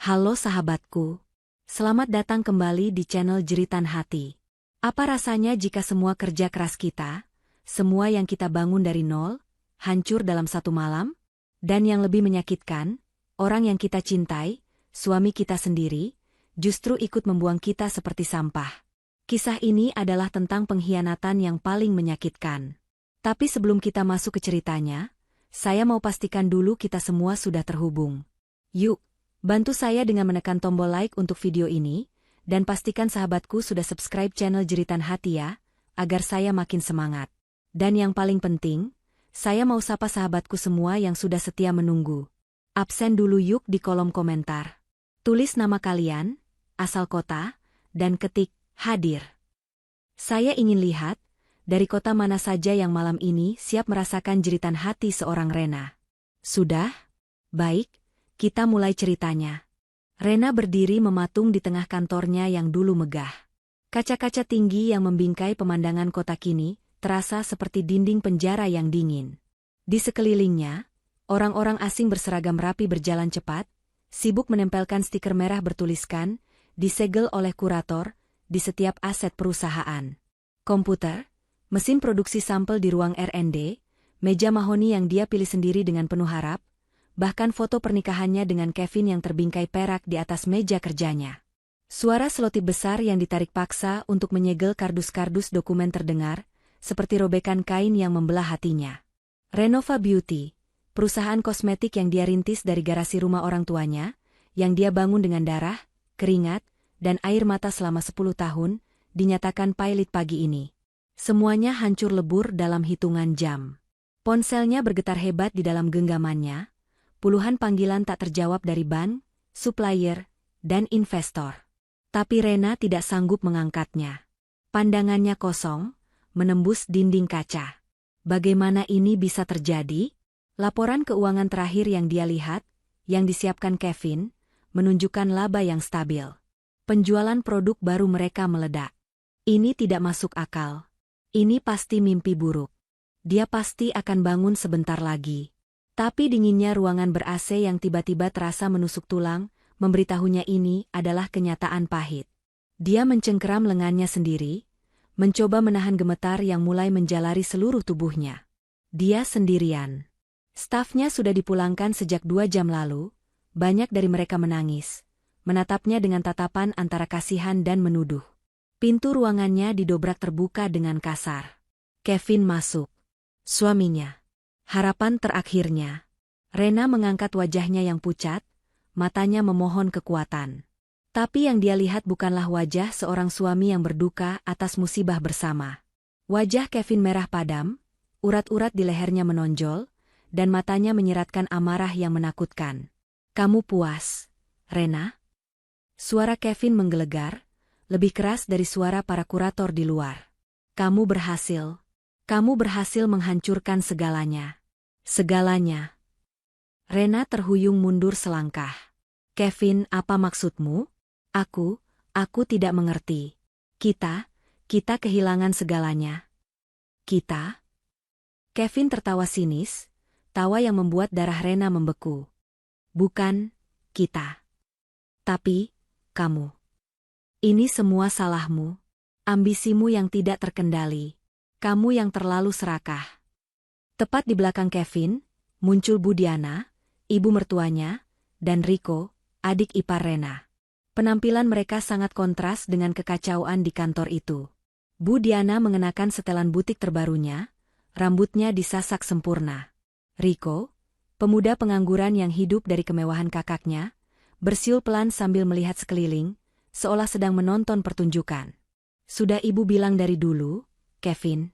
Halo sahabatku, selamat datang kembali di channel Jeritan Hati. Apa rasanya jika semua kerja keras kita, semua yang kita bangun dari nol, hancur dalam satu malam? Dan yang lebih menyakitkan, orang yang kita cintai, suami kita sendiri, justru ikut membuang kita seperti sampah. Kisah ini adalah tentang pengkhianatan yang paling menyakitkan. Tapi sebelum kita masuk ke ceritanya, saya mau pastikan dulu kita semua sudah terhubung. Yuk, bantu saya dengan menekan tombol like untuk video ini, dan pastikan sahabatku sudah subscribe channel Jeritan Hati ya, agar saya makin semangat. Dan yang paling penting, saya mau sapa sahabatku semua yang sudah setia menunggu. Absen dulu yuk di kolom komentar. Tulis nama kalian, asal kota, dan ketik, hadir. Saya ingin lihat, dari kota mana saja yang malam ini siap merasakan jeritan hati seorang Rena. Sudah? Baik. Kita mulai ceritanya. Rena berdiri mematung di tengah kantornya yang dulu megah. Kaca-kaca tinggi yang membingkai pemandangan kota kini, terasa seperti dinding penjara yang dingin. Di sekelilingnya, orang-orang asing berseragam rapi berjalan cepat, sibuk menempelkan stiker merah bertuliskan, disegel oleh kurator, di setiap aset perusahaan. Komputer, mesin produksi sampel di ruang R&D, meja mahoni yang dia pilih sendiri dengan penuh harap, bahkan foto pernikahannya dengan Kevin yang terbingkai perak di atas meja kerjanya. Suara selotip besar yang ditarik paksa untuk menyegel kardus-kardus dokumen terdengar, seperti robekan kain yang membelah hatinya. Renova Beauty, perusahaan kosmetik yang dia rintis dari garasi rumah orang tuanya, yang dia bangun dengan darah, keringat, dan air mata selama 10 tahun, dinyatakan pailit pagi ini. Semuanya hancur lebur dalam hitungan jam. Ponselnya bergetar hebat di dalam genggamannya. Puluhan panggilan tak terjawab dari bank, supplier, dan investor. Tapi Rena tidak sanggup mengangkatnya. Pandangannya kosong, menembus dinding kaca. Bagaimana ini bisa terjadi? Laporan keuangan terakhir yang dia lihat, yang disiapkan Kevin, menunjukkan laba yang stabil. Penjualan produk baru mereka meledak. Ini tidak masuk akal. Ini pasti mimpi buruk. Dia pasti akan bangun sebentar lagi. Tapi dinginnya ruangan ber-AC yang tiba-tiba terasa menusuk tulang, memberitahunya ini adalah kenyataan pahit. Dia mencengkeram lengannya sendiri, mencoba menahan gemetar yang mulai menjalari seluruh tubuhnya. Dia sendirian. Stafnya sudah dipulangkan sejak 2 jam lalu, banyak dari mereka menangis, menatapnya dengan tatapan antara kasihan dan menuduh. Pintu ruangannya didobrak terbuka dengan kasar. Kevin masuk. Suaminya. Harapan terakhirnya. Rena mengangkat wajahnya yang pucat, matanya memohon kekuatan. Tapi yang dia lihat bukanlah wajah seorang suami yang berduka atas musibah bersama. Wajah Kevin merah padam, urat-urat di lehernya menonjol, dan matanya menyiratkan amarah yang menakutkan. Kamu puas, Rena? Suara Kevin menggelegar, lebih keras dari suara para kurator di luar. Kamu berhasil. Kamu berhasil menghancurkan segalanya. Segalanya. Rena terhuyung mundur selangkah. Kevin, apa maksudmu? Aku tidak mengerti. Kita kehilangan segalanya. Kita? Kevin tertawa sinis, tawa yang membuat darah Rena membeku. Bukan, kita. Tapi, kamu. Ini semua salahmu. Ambisimu yang tidak terkendali. Kamu yang terlalu serakah. Tepat di belakang Kevin, muncul Bu Diana, ibu mertuanya, dan Rico, adik ipar Rena. Penampilan mereka sangat kontras dengan kekacauan di kantor itu. Bu Diana mengenakan setelan butik terbarunya, rambutnya disasak sempurna. Rico, pemuda pengangguran yang hidup dari kemewahan kakaknya, bersiul pelan sambil melihat sekeliling, seolah sedang menonton pertunjukan. Sudah ibu bilang dari dulu, Kevin.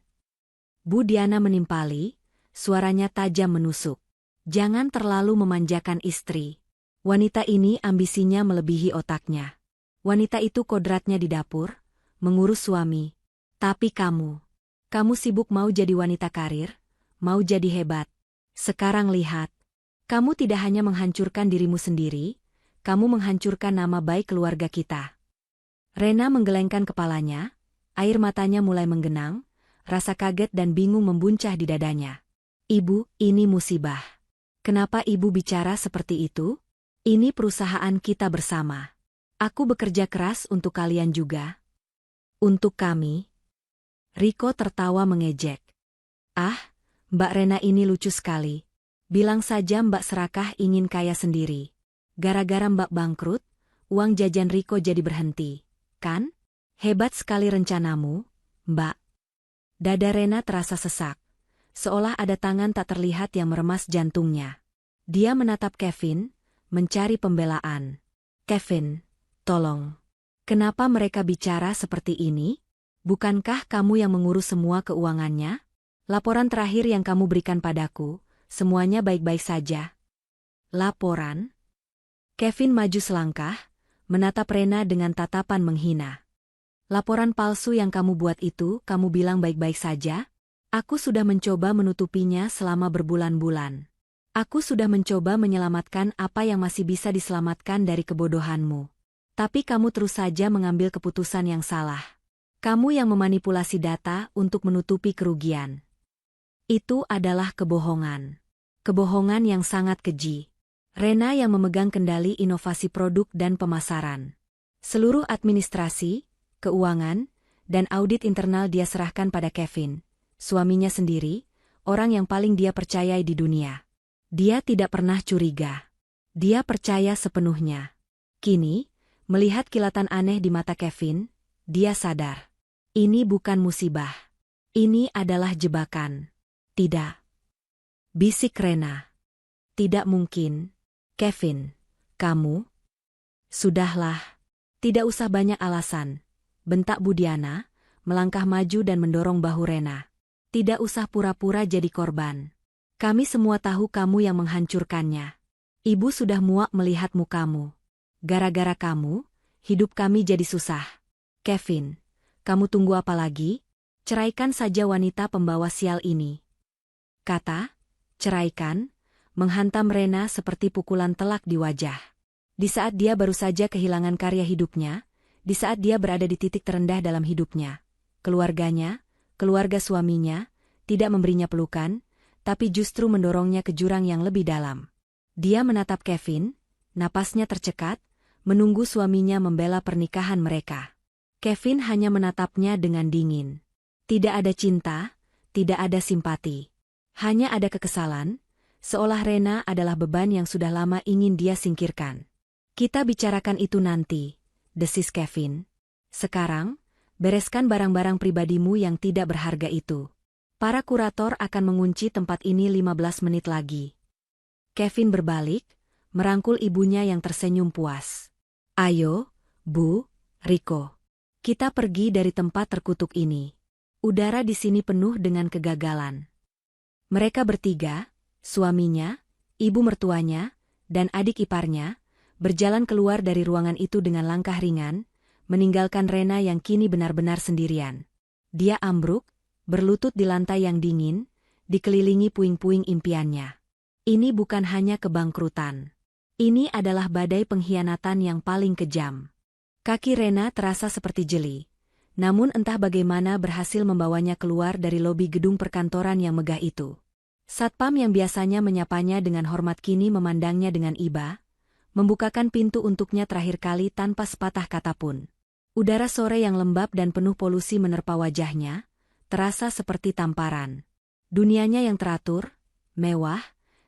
Bu Diana menimpali, suaranya tajam menusuk. Jangan terlalu memanjakan istri. Wanita ini ambisinya melebihi otaknya. Wanita itu kodratnya di dapur, mengurus suami. Tapi kamu sibuk mau jadi wanita karir, mau jadi hebat. Sekarang lihat, kamu tidak hanya menghancurkan dirimu sendiri, kamu menghancurkan nama baik keluarga kita. Rena menggelengkan kepalanya, air matanya mulai menggenang, rasa kaget dan bingung membuncah di dadanya. Ibu, ini musibah. Kenapa ibu bicara seperti itu? Ini perusahaan kita bersama. Aku bekerja keras untuk kalian juga. Untuk kami. Riko tertawa mengejek. Ah, Mbak Rena ini lucu sekali. Bilang saja Mbak serakah ingin kaya sendiri. Gara-gara Mbak bangkrut, uang jajan Riko jadi berhenti, kan? Hebat sekali rencanamu, Mbak. Dada Rena terasa sesak. Seolah ada tangan tak terlihat yang meremas jantungnya. Dia menatap Kevin, mencari pembelaan. Kevin, tolong. Kenapa mereka bicara seperti ini? Bukankah kamu yang mengurus semua keuangannya? Laporan terakhir yang kamu berikan padaku, semuanya baik-baik saja. Laporan? Kevin maju selangkah, menatap Rena dengan tatapan menghina. Laporan palsu yang kamu buat itu, kamu bilang baik-baik saja? Aku sudah mencoba menutupinya selama berbulan-bulan. Aku sudah mencoba menyelamatkan apa yang masih bisa diselamatkan dari kebodohanmu. Tapi kamu terus saja mengambil keputusan yang salah. Kamu yang memanipulasi data untuk menutupi kerugian. Itu adalah kebohongan. Kebohongan yang sangat keji. Rena yang memegang kendali inovasi produk dan pemasaran. Seluruh administrasi, keuangan, dan audit internal dia serahkan pada Kevin, suaminya sendiri, orang yang paling dia percayai di dunia. Dia tidak pernah curiga. Dia percaya sepenuhnya. Kini, melihat kilatan aneh di mata Kevin, dia sadar. Ini bukan musibah. Ini adalah jebakan. Tidak. Bisik Rena. Tidak mungkin. Kevin, kamu? Sudahlah. Tidak usah banyak alasan. Bentak Budiana, melangkah maju dan mendorong bahu Rena. Tidak usah pura-pura jadi korban. Kami semua tahu kamu yang menghancurkannya. Ibu sudah muak melihat mukamu. Gara-gara kamu, hidup kami jadi susah. Kevin, kamu tunggu apa lagi? Ceraikan saja wanita pembawa sial ini. Kata, ceraikan, menghantam Rena seperti pukulan telak di wajah. Di saat dia baru saja kehilangan karya hidupnya, di saat dia berada di titik terendah dalam hidupnya, keluarganya, keluarga suaminya, tidak memberinya pelukan, tapi justru mendorongnya ke jurang yang lebih dalam. Dia menatap Kevin, napasnya tercekat, menunggu suaminya membela pernikahan mereka. Kevin hanya menatapnya dengan dingin. Tidak ada cinta, tidak ada simpati. Hanya ada kekesalan, seolah Rena adalah beban yang sudah lama ingin dia singkirkan. Kita bicarakan itu nanti, desis Kevin. Sekarang, bereskan barang-barang pribadimu yang tidak berharga itu. Para kurator akan mengunci tempat ini 15 menit lagi. Kevin berbalik, merangkul ibunya yang tersenyum puas. Ayo, Bu, Riko. Kita pergi dari tempat terkutuk ini. Udara di sini penuh dengan kegagalan. Mereka bertiga, suaminya, ibu mertuanya, dan adik iparnya, berjalan keluar dari ruangan itu dengan langkah ringan, meninggalkan Rena yang kini benar-benar sendirian. Dia ambruk, berlutut di lantai yang dingin, dikelilingi puing-puing impiannya. Ini bukan hanya kebangkrutan. Ini adalah badai pengkhianatan yang paling kejam. Kaki Rena terasa seperti jeli, namun entah bagaimana berhasil membawanya keluar dari lobi gedung perkantoran yang megah itu. Satpam yang biasanya menyapanya dengan hormat kini memandangnya dengan iba, membukakan pintu untuknya terakhir kali tanpa sepatah kata pun. Udara sore yang lembab dan penuh polusi menerpa wajahnya, terasa seperti tamparan. Dunianya yang teratur, mewah,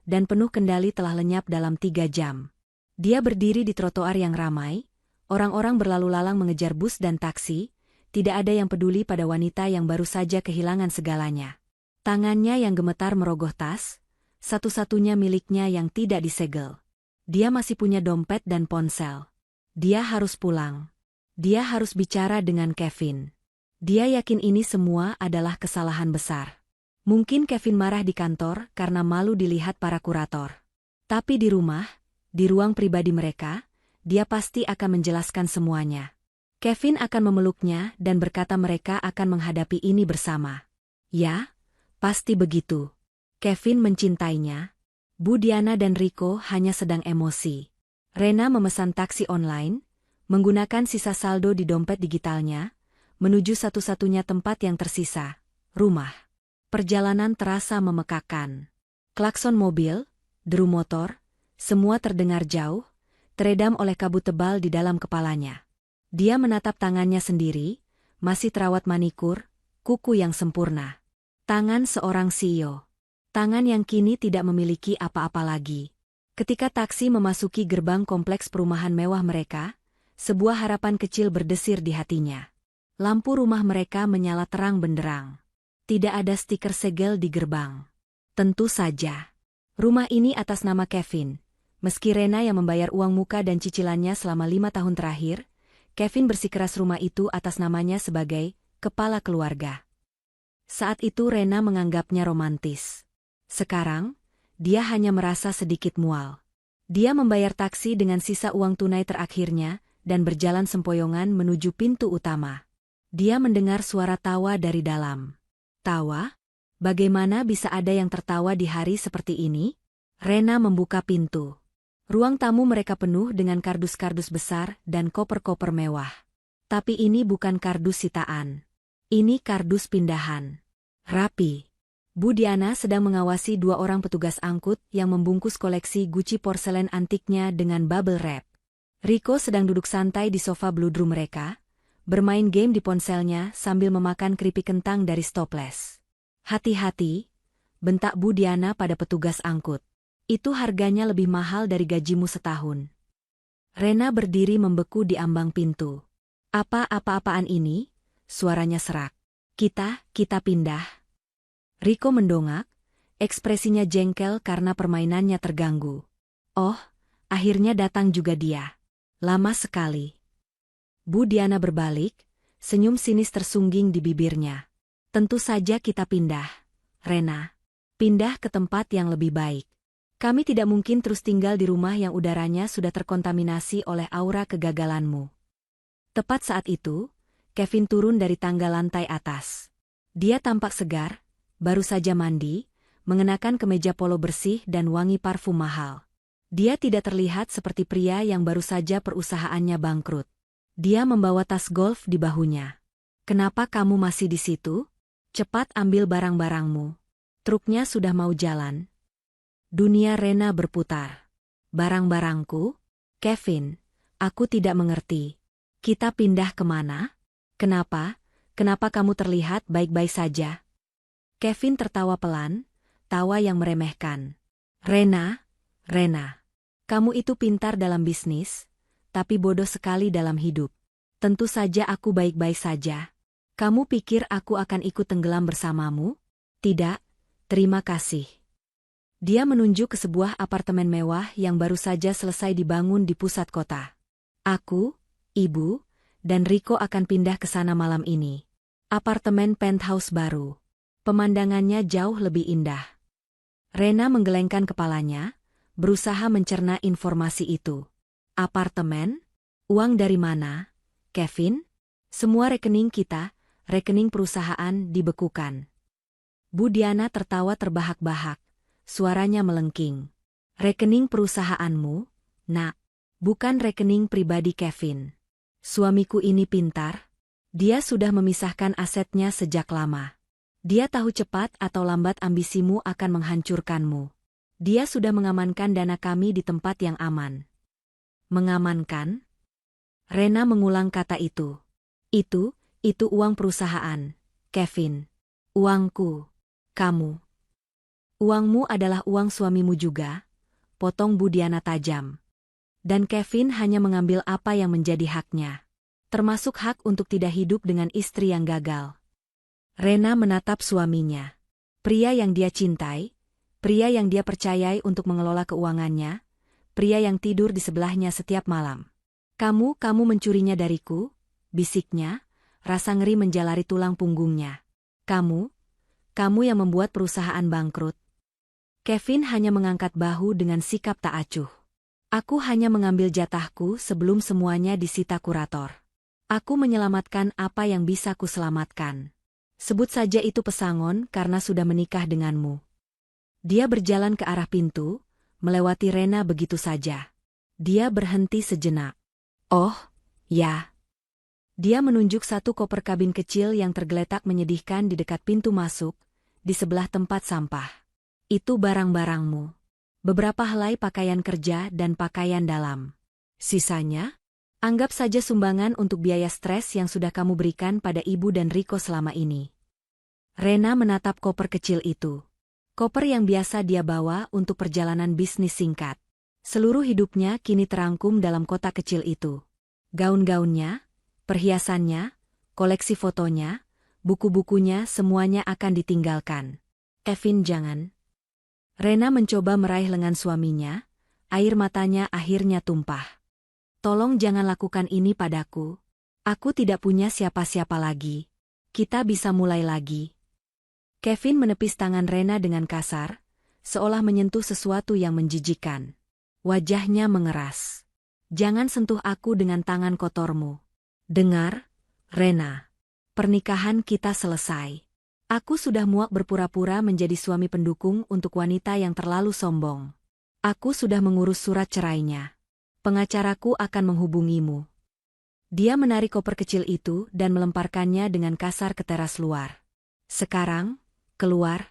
dan penuh kendali telah lenyap dalam 3 jam. Dia berdiri di trotoar yang ramai, orang-orang berlalu lalang mengejar bus dan taksi, tidak ada yang peduli pada wanita yang baru saja kehilangan segalanya. Tangannya yang gemetar merogoh tas, satu-satunya miliknya yang tidak disegel. Dia masih punya dompet dan ponsel. Dia harus pulang. Dia harus bicara dengan Kevin. Dia yakin ini semua adalah kesalahan besar. Mungkin Kevin marah di kantor karena malu dilihat para kurator. Tapi di rumah, di ruang pribadi mereka, dia pasti akan menjelaskan semuanya. Kevin akan memeluknya dan berkata mereka akan menghadapi ini bersama. Ya, pasti begitu. Kevin mencintainya. Budiana dan Riko hanya sedang emosi. Rena memesan taksi online, menggunakan sisa saldo di dompet digitalnya, menuju satu-satunya tempat yang tersisa, rumah. Perjalanan terasa memekakkan. Klakson mobil, deru motor, semua terdengar jauh, teredam oleh kabut tebal di dalam kepalanya. Dia menatap tangannya sendiri, masih terawat manikur, kuku yang sempurna. Tangan seorang CEO. Tangan yang kini tidak memiliki apa-apa lagi. Ketika taksi memasuki gerbang kompleks perumahan mewah mereka, sebuah harapan kecil berdesir di hatinya. Lampu rumah mereka menyala terang benderang. Tidak ada stiker segel di gerbang. Tentu saja. Rumah ini atas nama Kevin. Meski Rena yang membayar uang muka dan cicilannya selama 5 tahun terakhir, Kevin bersikeras rumah itu atas namanya sebagai kepala keluarga. Saat itu Rena menganggapnya romantis. Sekarang, dia hanya merasa sedikit mual. Dia membayar taksi dengan sisa uang tunai terakhirnya dan berjalan sempoyongan menuju pintu utama. Dia mendengar suara tawa dari dalam. Tawa? Bagaimana bisa ada yang tertawa di hari seperti ini? Rena membuka pintu. Ruang tamu mereka penuh dengan kardus-kardus besar dan koper-koper mewah. Tapi ini bukan kardus sitaan. Ini kardus pindahan. Rapi. Bu Diana sedang mengawasi 2 orang petugas angkut yang membungkus koleksi Gucci porselen antiknya dengan bubble wrap. Rico sedang duduk santai di sofa bludru mereka, bermain game di ponselnya sambil memakan keripik kentang dari stopless. Hati-hati, bentak Bu Diana pada petugas angkut. Itu harganya lebih mahal dari gajimu setahun. Rena berdiri membeku di ambang pintu. Apa-apaan ini? Suaranya serak. Kita pindah. Rico mendongak, ekspresinya jengkel karena permainannya terganggu. Oh, akhirnya datang juga dia. Lama sekali. Bu Diana berbalik, senyum sinis tersungging di bibirnya. Tentu saja kita pindah, Rena. Pindah ke tempat yang lebih baik. Kami tidak mungkin terus tinggal di rumah yang udaranya sudah terkontaminasi oleh aura kegagalanmu. Tepat saat itu, Kevin turun dari tangga lantai atas. Dia tampak segar, baru saja mandi, mengenakan kemeja polo bersih dan wangi parfum mahal. Dia tidak terlihat seperti pria yang baru saja perusahaannya bangkrut. Dia membawa tas golf di bahunya. Kenapa kamu masih di situ? Cepat ambil barang-barangmu. Truknya sudah mau jalan. Dunia Rena berputar. Barang-barangku? Kevin, aku tidak mengerti. Kita pindah kemana? Kenapa? Kenapa kamu terlihat baik-baik saja? Kevin tertawa pelan, tawa yang meremehkan. Rena, kamu itu pintar dalam bisnis, tapi bodoh sekali dalam hidup. Tentu saja aku baik-baik saja. Kamu pikir aku akan ikut tenggelam bersamamu? Tidak, terima kasih. Dia menunjuk ke sebuah apartemen mewah yang baru saja selesai dibangun di pusat kota. Aku, Ibu, dan Rico akan pindah ke sana malam ini. Apartemen penthouse baru. Pemandangannya jauh lebih indah. Rena menggelengkan kepalanya, berusaha mencerna informasi itu. Apartemen? Uang dari mana? Kevin? Semua rekening kita, rekening perusahaan dibekukan. Bu Diana tertawa terbahak-bahak, suaranya melengking. Rekening perusahaanmu, Nak? Bukan rekening pribadi Kevin. Suamiku ini pintar. Dia sudah memisahkan asetnya sejak lama. Dia tahu cepat atau lambat ambisimu akan menghancurkanmu. Dia sudah mengamankan dana kami di tempat yang aman. Mengamankan? Rena mengulang kata itu. Itu uang perusahaan, Kevin. Uangku. Kamu. Uangmu adalah uang suamimu juga, potong Bu Diana tajam. Dan Kevin hanya mengambil apa yang menjadi haknya. Termasuk hak untuk tidak hidup dengan istri yang gagal. Rena menatap suaminya. Pria yang dia cintai, pria yang dia percayai untuk mengelola keuangannya, pria yang tidur di sebelahnya setiap malam. Kamu mencurinya dariku, bisiknya, rasa ngeri menjalari tulang punggungnya. Kamu yang membuat perusahaan bangkrut. Kevin hanya mengangkat bahu dengan sikap tak acuh. Aku hanya mengambil jatahku sebelum semuanya disita kurator. Aku menyelamatkan apa yang bisa kuselamatkan. Sebut saja itu pesangon karena sudah menikah denganmu. Dia berjalan ke arah pintu, melewati Rena begitu saja. Dia berhenti sejenak. Oh, ya. Dia menunjuk satu koper kabin kecil yang tergeletak menyedihkan di dekat pintu masuk, di sebelah tempat sampah. Itu barang-barangmu. Beberapa helai pakaian kerja dan pakaian dalam. Sisanya, anggap saja sumbangan untuk biaya stres yang sudah kamu berikan pada ibu dan Riko selama ini. Rena menatap koper kecil itu. Koper yang biasa dia bawa untuk perjalanan bisnis singkat. Seluruh hidupnya kini terangkum dalam kotak kecil itu. Gaun-gaunnya, perhiasannya, koleksi fotonya, buku-bukunya semuanya akan ditinggalkan. Kevin, jangan. Rena mencoba meraih lengan suaminya, air matanya akhirnya tumpah. Tolong jangan lakukan ini padaku. Aku tidak punya siapa-siapa lagi. Kita bisa mulai lagi. Kevin menepis tangan Rena dengan kasar, seolah menyentuh sesuatu yang menjijikkan. Wajahnya mengeras. Jangan sentuh aku dengan tangan kotormu. Dengar, Rena. Pernikahan kita selesai. Aku sudah muak berpura-pura menjadi suami pendukung untuk wanita yang terlalu sombong. Aku sudah mengurus surat cerainya. Pengacaraku akan menghubungimu. Dia menarik koper kecil itu dan melemparkannya dengan kasar ke teras luar. Sekarang, keluar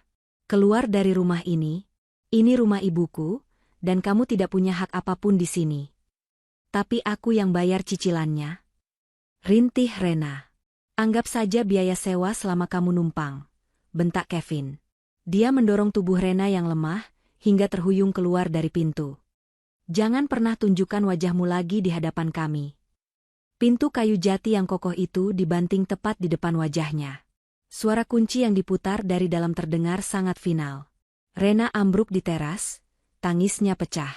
dari rumah ini. Ini rumah ibuku, dan kamu tidak punya hak apapun di sini. Tapi aku yang bayar cicilannya. Rintih Rena. Anggap saja biaya sewa selama kamu numpang, bentak Kevin. Dia mendorong tubuh Rena yang lemah, hingga terhuyung keluar dari pintu. Jangan pernah tunjukkan wajahmu lagi di hadapan kami. Pintu kayu jati yang kokoh itu dibanting tepat di depan wajahnya. Suara kunci yang diputar dari dalam terdengar sangat final. Rena ambruk di teras, tangisnya pecah.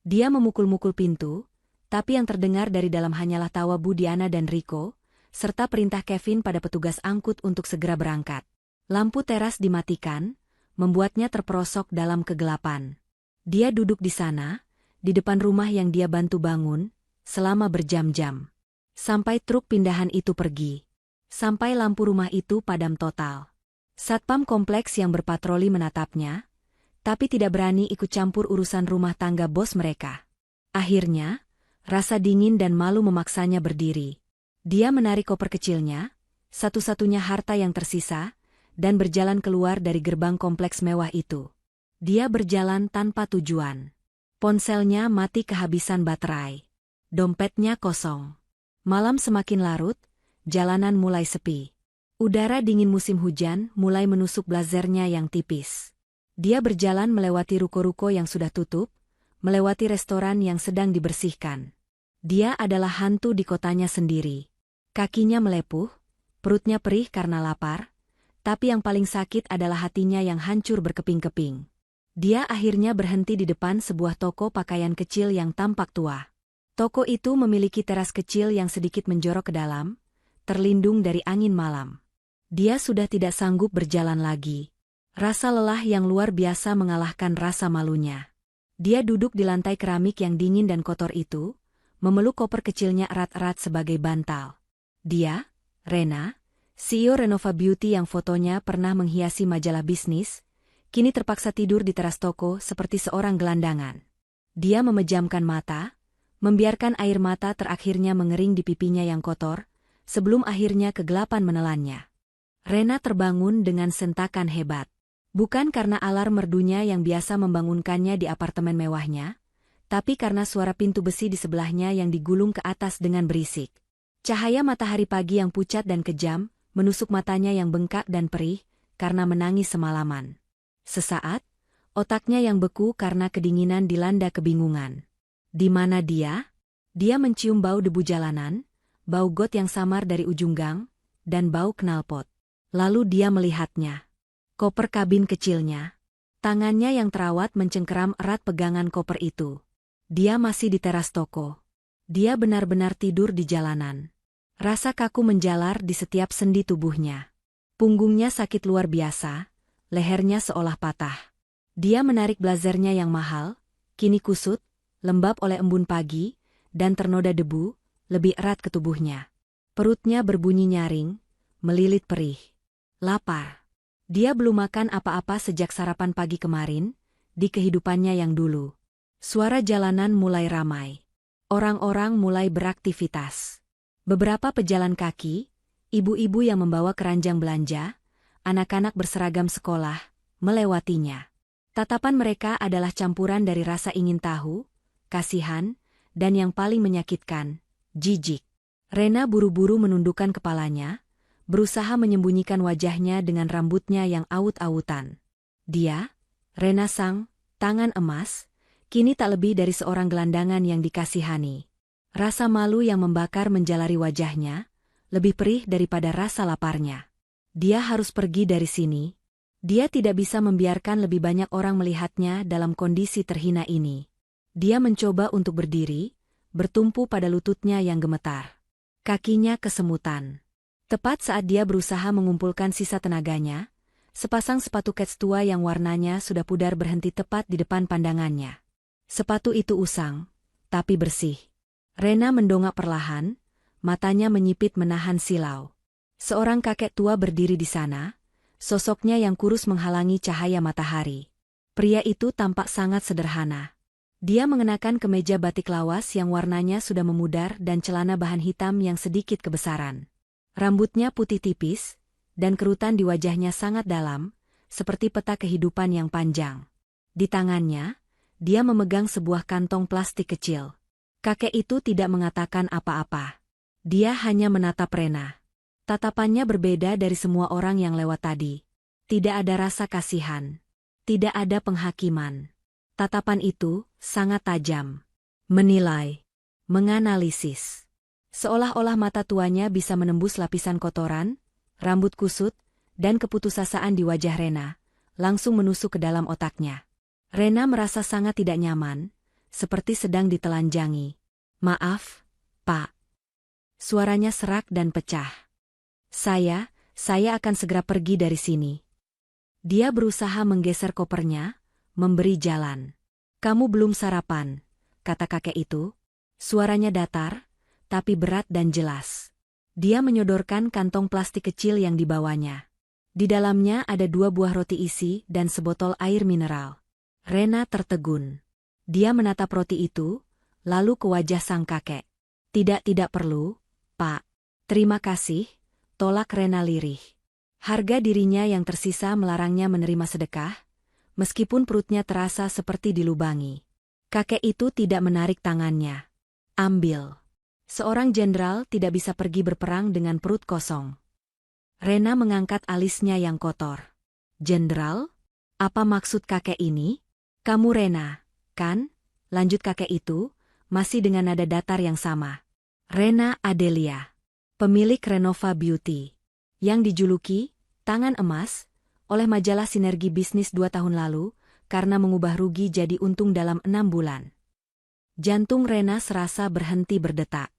Dia memukul-mukul pintu, tapi yang terdengar dari dalam hanyalah tawa Bu Diana dan Riko, serta perintah Kevin pada petugas angkut untuk segera berangkat. Lampu teras dimatikan, membuatnya terperosok dalam kegelapan. Dia duduk di sana, di depan rumah yang dia bantu bangun, selama berjam-jam. Sampai truk pindahan itu pergi. Sampai lampu rumah itu padam total. Satpam kompleks yang berpatroli menatapnya, tapi tidak berani ikut campur urusan rumah tangga bos mereka. Akhirnya, rasa dingin dan malu memaksanya berdiri. Dia menarik koper kecilnya, satu-satunya harta yang tersisa, dan berjalan keluar dari gerbang kompleks mewah itu. Dia berjalan tanpa tujuan. Ponselnya mati kehabisan baterai. Dompetnya kosong. Malam semakin larut, jalanan mulai sepi. Udara dingin musim hujan mulai menusuk blazernya yang tipis. Dia berjalan melewati ruko-ruko yang sudah tutup, melewati restoran yang sedang dibersihkan. Dia adalah hantu di kotanya sendiri. Kakinya melepuh, perutnya perih karena lapar, tapi yang paling sakit adalah hatinya yang hancur berkeping-keping. Dia akhirnya berhenti di depan sebuah toko pakaian kecil yang tampak tua. Toko itu memiliki teras kecil yang sedikit menjorok ke dalam, terlindung dari angin malam. Dia sudah tidak sanggup berjalan lagi. Rasa lelah yang luar biasa mengalahkan rasa malunya. Dia duduk di lantai keramik yang dingin dan kotor itu, memeluk koper kecilnya erat-erat sebagai bantal. Dia, Rena, CEO Renova Beauty yang fotonya pernah menghiasi majalah bisnis, kini terpaksa tidur di teras toko seperti seorang gelandangan. Dia memejamkan mata, membiarkan air mata terakhirnya mengering di pipinya yang kotor, sebelum akhirnya kegelapan menelannya. Rena terbangun dengan sentakan hebat. Bukan karena alarm merdunya yang biasa membangunkannya di apartemen mewahnya, tapi karena suara pintu besi di sebelahnya yang digulung ke atas dengan berisik. Cahaya matahari pagi yang pucat dan kejam, menusuk matanya yang bengkak dan perih, karena menangis semalaman. Sesaat, otaknya yang beku karena kedinginan dilanda kebingungan. Di mana dia? Dia mencium bau debu jalanan, bau got yang samar dari ujung gang, dan bau knalpot. Lalu dia melihatnya. Koper kabin kecilnya. Tangannya yang terawat mencengkeram erat pegangan koper itu. Dia masih di teras toko. Dia benar-benar tidur di jalanan. Rasa kaku menjalar di setiap sendi tubuhnya. Punggungnya sakit luar biasa, lehernya seolah patah. Dia menarik blazernya yang mahal, kini kusut, lembab oleh embun pagi, dan ternoda debu, lebih erat ke tubuhnya. Perutnya berbunyi nyaring, melilit perih. Lapar. Dia belum makan apa-apa sejak sarapan pagi kemarin, di kehidupannya yang dulu. Suara jalanan mulai ramai. Orang-orang mulai beraktivitas. Beberapa pejalan kaki, ibu-ibu yang membawa keranjang belanja, anak-anak berseragam sekolah, melewatinya. Tatapan mereka adalah campuran dari rasa ingin tahu, kasihan, dan yang paling menyakitkan, jijik. Rena buru-buru menundukkan kepalanya, berusaha menyembunyikan wajahnya dengan rambutnya yang awut-awutan. Dia, Rena sang, tangan emas, kini tak lebih dari seorang gelandangan yang dikasihani. Rasa malu yang membakar menjalari wajahnya, lebih perih daripada rasa laparnya. Dia harus pergi dari sini. Dia tidak bisa membiarkan lebih banyak orang melihatnya dalam kondisi terhina ini. Dia mencoba untuk berdiri, bertumpu pada lututnya yang gemetar. Kakinya kesemutan. Tepat saat dia berusaha mengumpulkan sisa tenaganya, sepasang sepatu kets tua yang warnanya sudah pudar berhenti tepat di depan pandangannya. Sepatu itu usang, tapi bersih. Rena mendongak perlahan, matanya menyipit menahan silau. Seorang kakek tua berdiri di sana, sosoknya yang kurus menghalangi cahaya matahari. Pria itu tampak sangat sederhana. Dia mengenakan kemeja batik lawas yang warnanya sudah memudar dan celana bahan hitam yang sedikit kebesaran. Rambutnya putih tipis, dan kerutan di wajahnya sangat dalam, seperti peta kehidupan yang panjang. Di tangannya, dia memegang sebuah kantong plastik kecil. Kakek itu tidak mengatakan apa-apa. Dia hanya menatap Rena. Tatapannya berbeda dari semua orang yang lewat tadi. Tidak ada rasa kasihan. Tidak ada penghakiman. Tatapan itu sangat tajam. Menilai. Menganalisis. Seolah-olah mata tuanya bisa menembus lapisan kotoran, rambut kusut, dan keputusasaan di wajah Rena, langsung menusuk ke dalam otaknya. Rena merasa sangat tidak nyaman, seperti sedang ditelanjangi. "Maaf, Pak." Suaranya serak dan pecah. Saya akan segera pergi dari sini." Dia berusaha menggeser kopernya, memberi jalan. "Kamu belum sarapan," kata kakek itu. Suaranya datar, tapi berat dan jelas. Dia menyodorkan kantong plastik kecil yang dibawanya. Di dalamnya ada 2 buah roti isi dan sebotol air mineral. Rena tertegun. Dia menatap roti itu, lalu ke wajah sang kakek. Tidak perlu, Pak. Terima kasih," tolak Rena lirih. Harga dirinya yang tersisa melarangnya menerima sedekah, meskipun perutnya terasa seperti dilubangi. Kakek itu tidak menarik tangannya. "Ambil." Seorang jenderal tidak bisa pergi berperang dengan perut kosong. Rena mengangkat alisnya yang kotor. "Jenderal? Apa maksud kakek ini?" "Kamu Rena, kan?" lanjut kakek itu, masih dengan nada datar yang sama. "Rena Adelia, pemilik Renova Beauty, yang dijuluki tangan emas oleh majalah Sinergi Bisnis 2 tahun lalu, karena mengubah rugi jadi untung dalam 6 bulan. Jantung Rena serasa berhenti berdetak.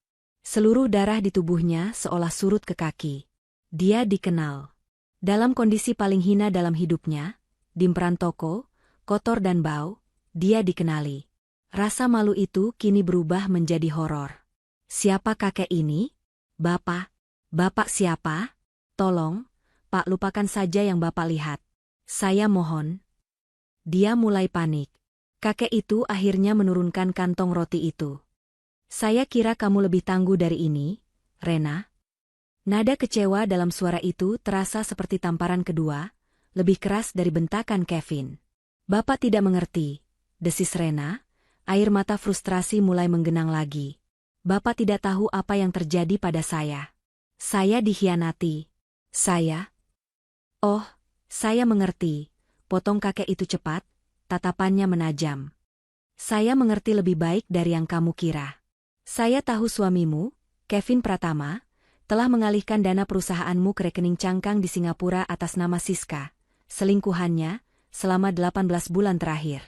Seluruh darah di tubuhnya seolah surut ke kaki. Dia dikenal. Dalam kondisi paling hina dalam hidupnya, di emperan toko, kotor dan bau, dia dikenali. Rasa malu itu kini berubah menjadi horor. "Siapa kakek ini? Bapak? Bapak siapa? Tolong, Pak, lupakan saja yang Bapak lihat. Saya mohon." Dia mulai panik. Kakek itu akhirnya menurunkan kantong roti itu. "Saya kira kamu lebih tangguh dari ini, Rena." Nada kecewa dalam suara itu terasa seperti tamparan kedua, lebih keras dari bentakan Kevin. "Bapak tidak mengerti," desis Rena, air mata frustrasi mulai menggenang lagi. "Bapak tidak tahu apa yang terjadi pada saya. Saya dikhianati. Saya..." "Oh, saya mengerti," potong kakek itu cepat, tatapannya menajam. "Saya mengerti lebih baik dari yang kamu kira. Saya tahu suamimu, Kevin Pratama, telah mengalihkan dana perusahaanmu ke rekening cangkang di Singapura atas nama Siska, selingkuhannya, selama 18 bulan terakhir.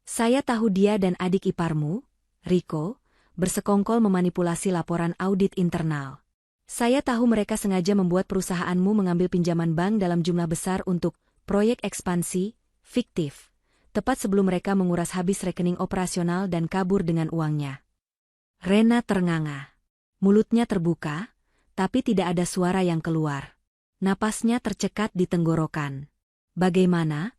Saya tahu dia dan adik iparmu, Rico, bersekongkol memanipulasi laporan audit internal. Saya tahu mereka sengaja membuat perusahaanmu mengambil pinjaman bank dalam jumlah besar untuk proyek ekspansi fiktif, tepat sebelum mereka menguras habis rekening operasional dan kabur dengan uangnya." Rena ternganga. Mulutnya terbuka, tapi tidak ada suara yang keluar. Napasnya tercekat di tenggorokan. Bagaimana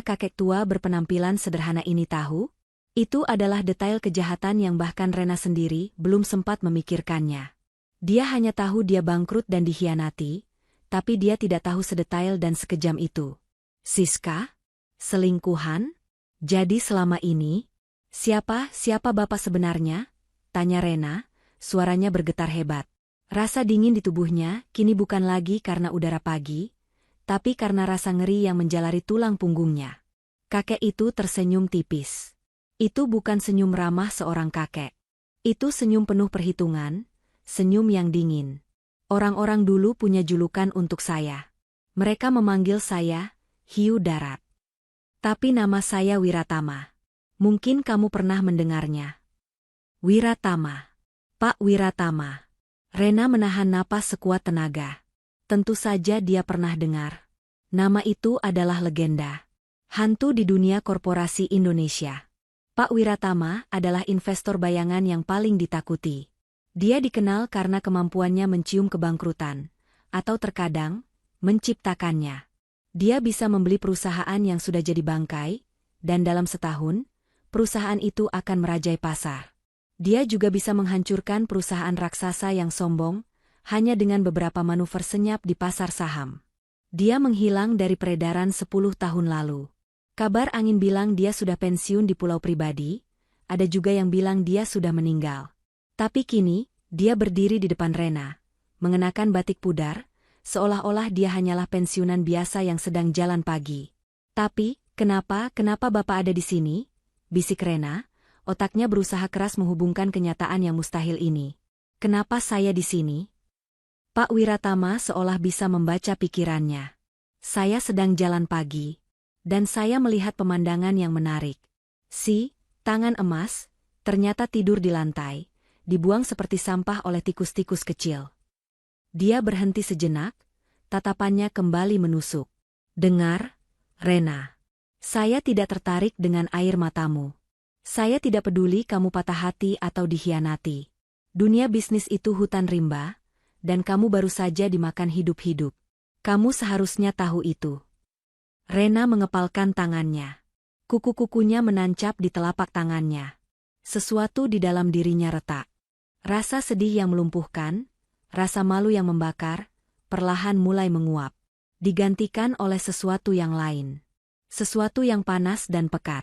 kakek tua berpenampilan sederhana ini tahu? Itu adalah detail kejahatan yang bahkan Rena sendiri belum sempat memikirkannya. Dia hanya tahu dia bangkrut dan dikhianati, tapi dia tidak tahu sedetail dan sekejam itu. Siska? Selingkuhan? Jadi selama ini, Siapa bapak sebenarnya? Tanya Rena, suaranya bergetar hebat. Rasa dingin di tubuhnya kini bukan lagi karena udara pagi, tapi karena rasa ngeri yang menjalari tulang punggungnya. Kakek itu tersenyum tipis. Itu bukan senyum ramah seorang kakek. Itu senyum penuh perhitungan, senyum yang dingin. Orang-orang dulu punya julukan untuk saya. Mereka memanggil saya Hiu Darat. Tapi nama saya Wiratama. Mungkin kamu pernah mendengarnya. Wiratama. Pak Wiratama. Rena menahan napas sekuat tenaga. Tentu saja dia pernah dengar. Nama itu adalah legenda. Hantu di dunia korporasi Indonesia. Pak Wiratama adalah investor bayangan yang paling ditakuti. Dia dikenal karena kemampuannya mencium kebangkrutan, atau terkadang, menciptakannya. Dia bisa membeli perusahaan yang sudah jadi bangkai, dan dalam setahun, perusahaan itu akan merajai pasar. Dia juga bisa menghancurkan perusahaan raksasa yang sombong, hanya dengan beberapa manuver senyap di pasar saham. Dia menghilang dari peredaran 10 tahun lalu. Kabar angin bilang dia sudah pensiun di pulau pribadi, ada juga yang bilang dia sudah meninggal. Tapi kini, dia berdiri di depan Rena, mengenakan batik pudar, seolah-olah dia hanyalah pensiunan biasa yang sedang jalan pagi. Tapi, kenapa Bapak ada di sini? Bisik Rena, otaknya berusaha keras menghubungkan kenyataan yang mustahil ini. Kenapa saya di sini? Pak Wiratama seolah bisa membaca pikirannya. Saya sedang jalan pagi, dan saya melihat pemandangan yang menarik. Tangan emas, ternyata tidur di lantai, dibuang seperti sampah oleh tikus-tikus kecil. Dia berhenti sejenak, tatapannya kembali menusuk. Dengar, Rena. Saya tidak tertarik dengan air matamu. Saya tidak peduli kamu patah hati atau dikhianati. Dunia bisnis itu hutan rimba, dan kamu baru saja dimakan hidup-hidup. Kamu seharusnya tahu itu. Rena mengepalkan tangannya. Kuku-kukunya menancap di telapak tangannya. Sesuatu di dalam dirinya retak. Rasa sedih yang melumpuhkan, rasa malu yang membakar, perlahan mulai menguap. Digantikan oleh sesuatu yang lain. Sesuatu yang panas dan pekat.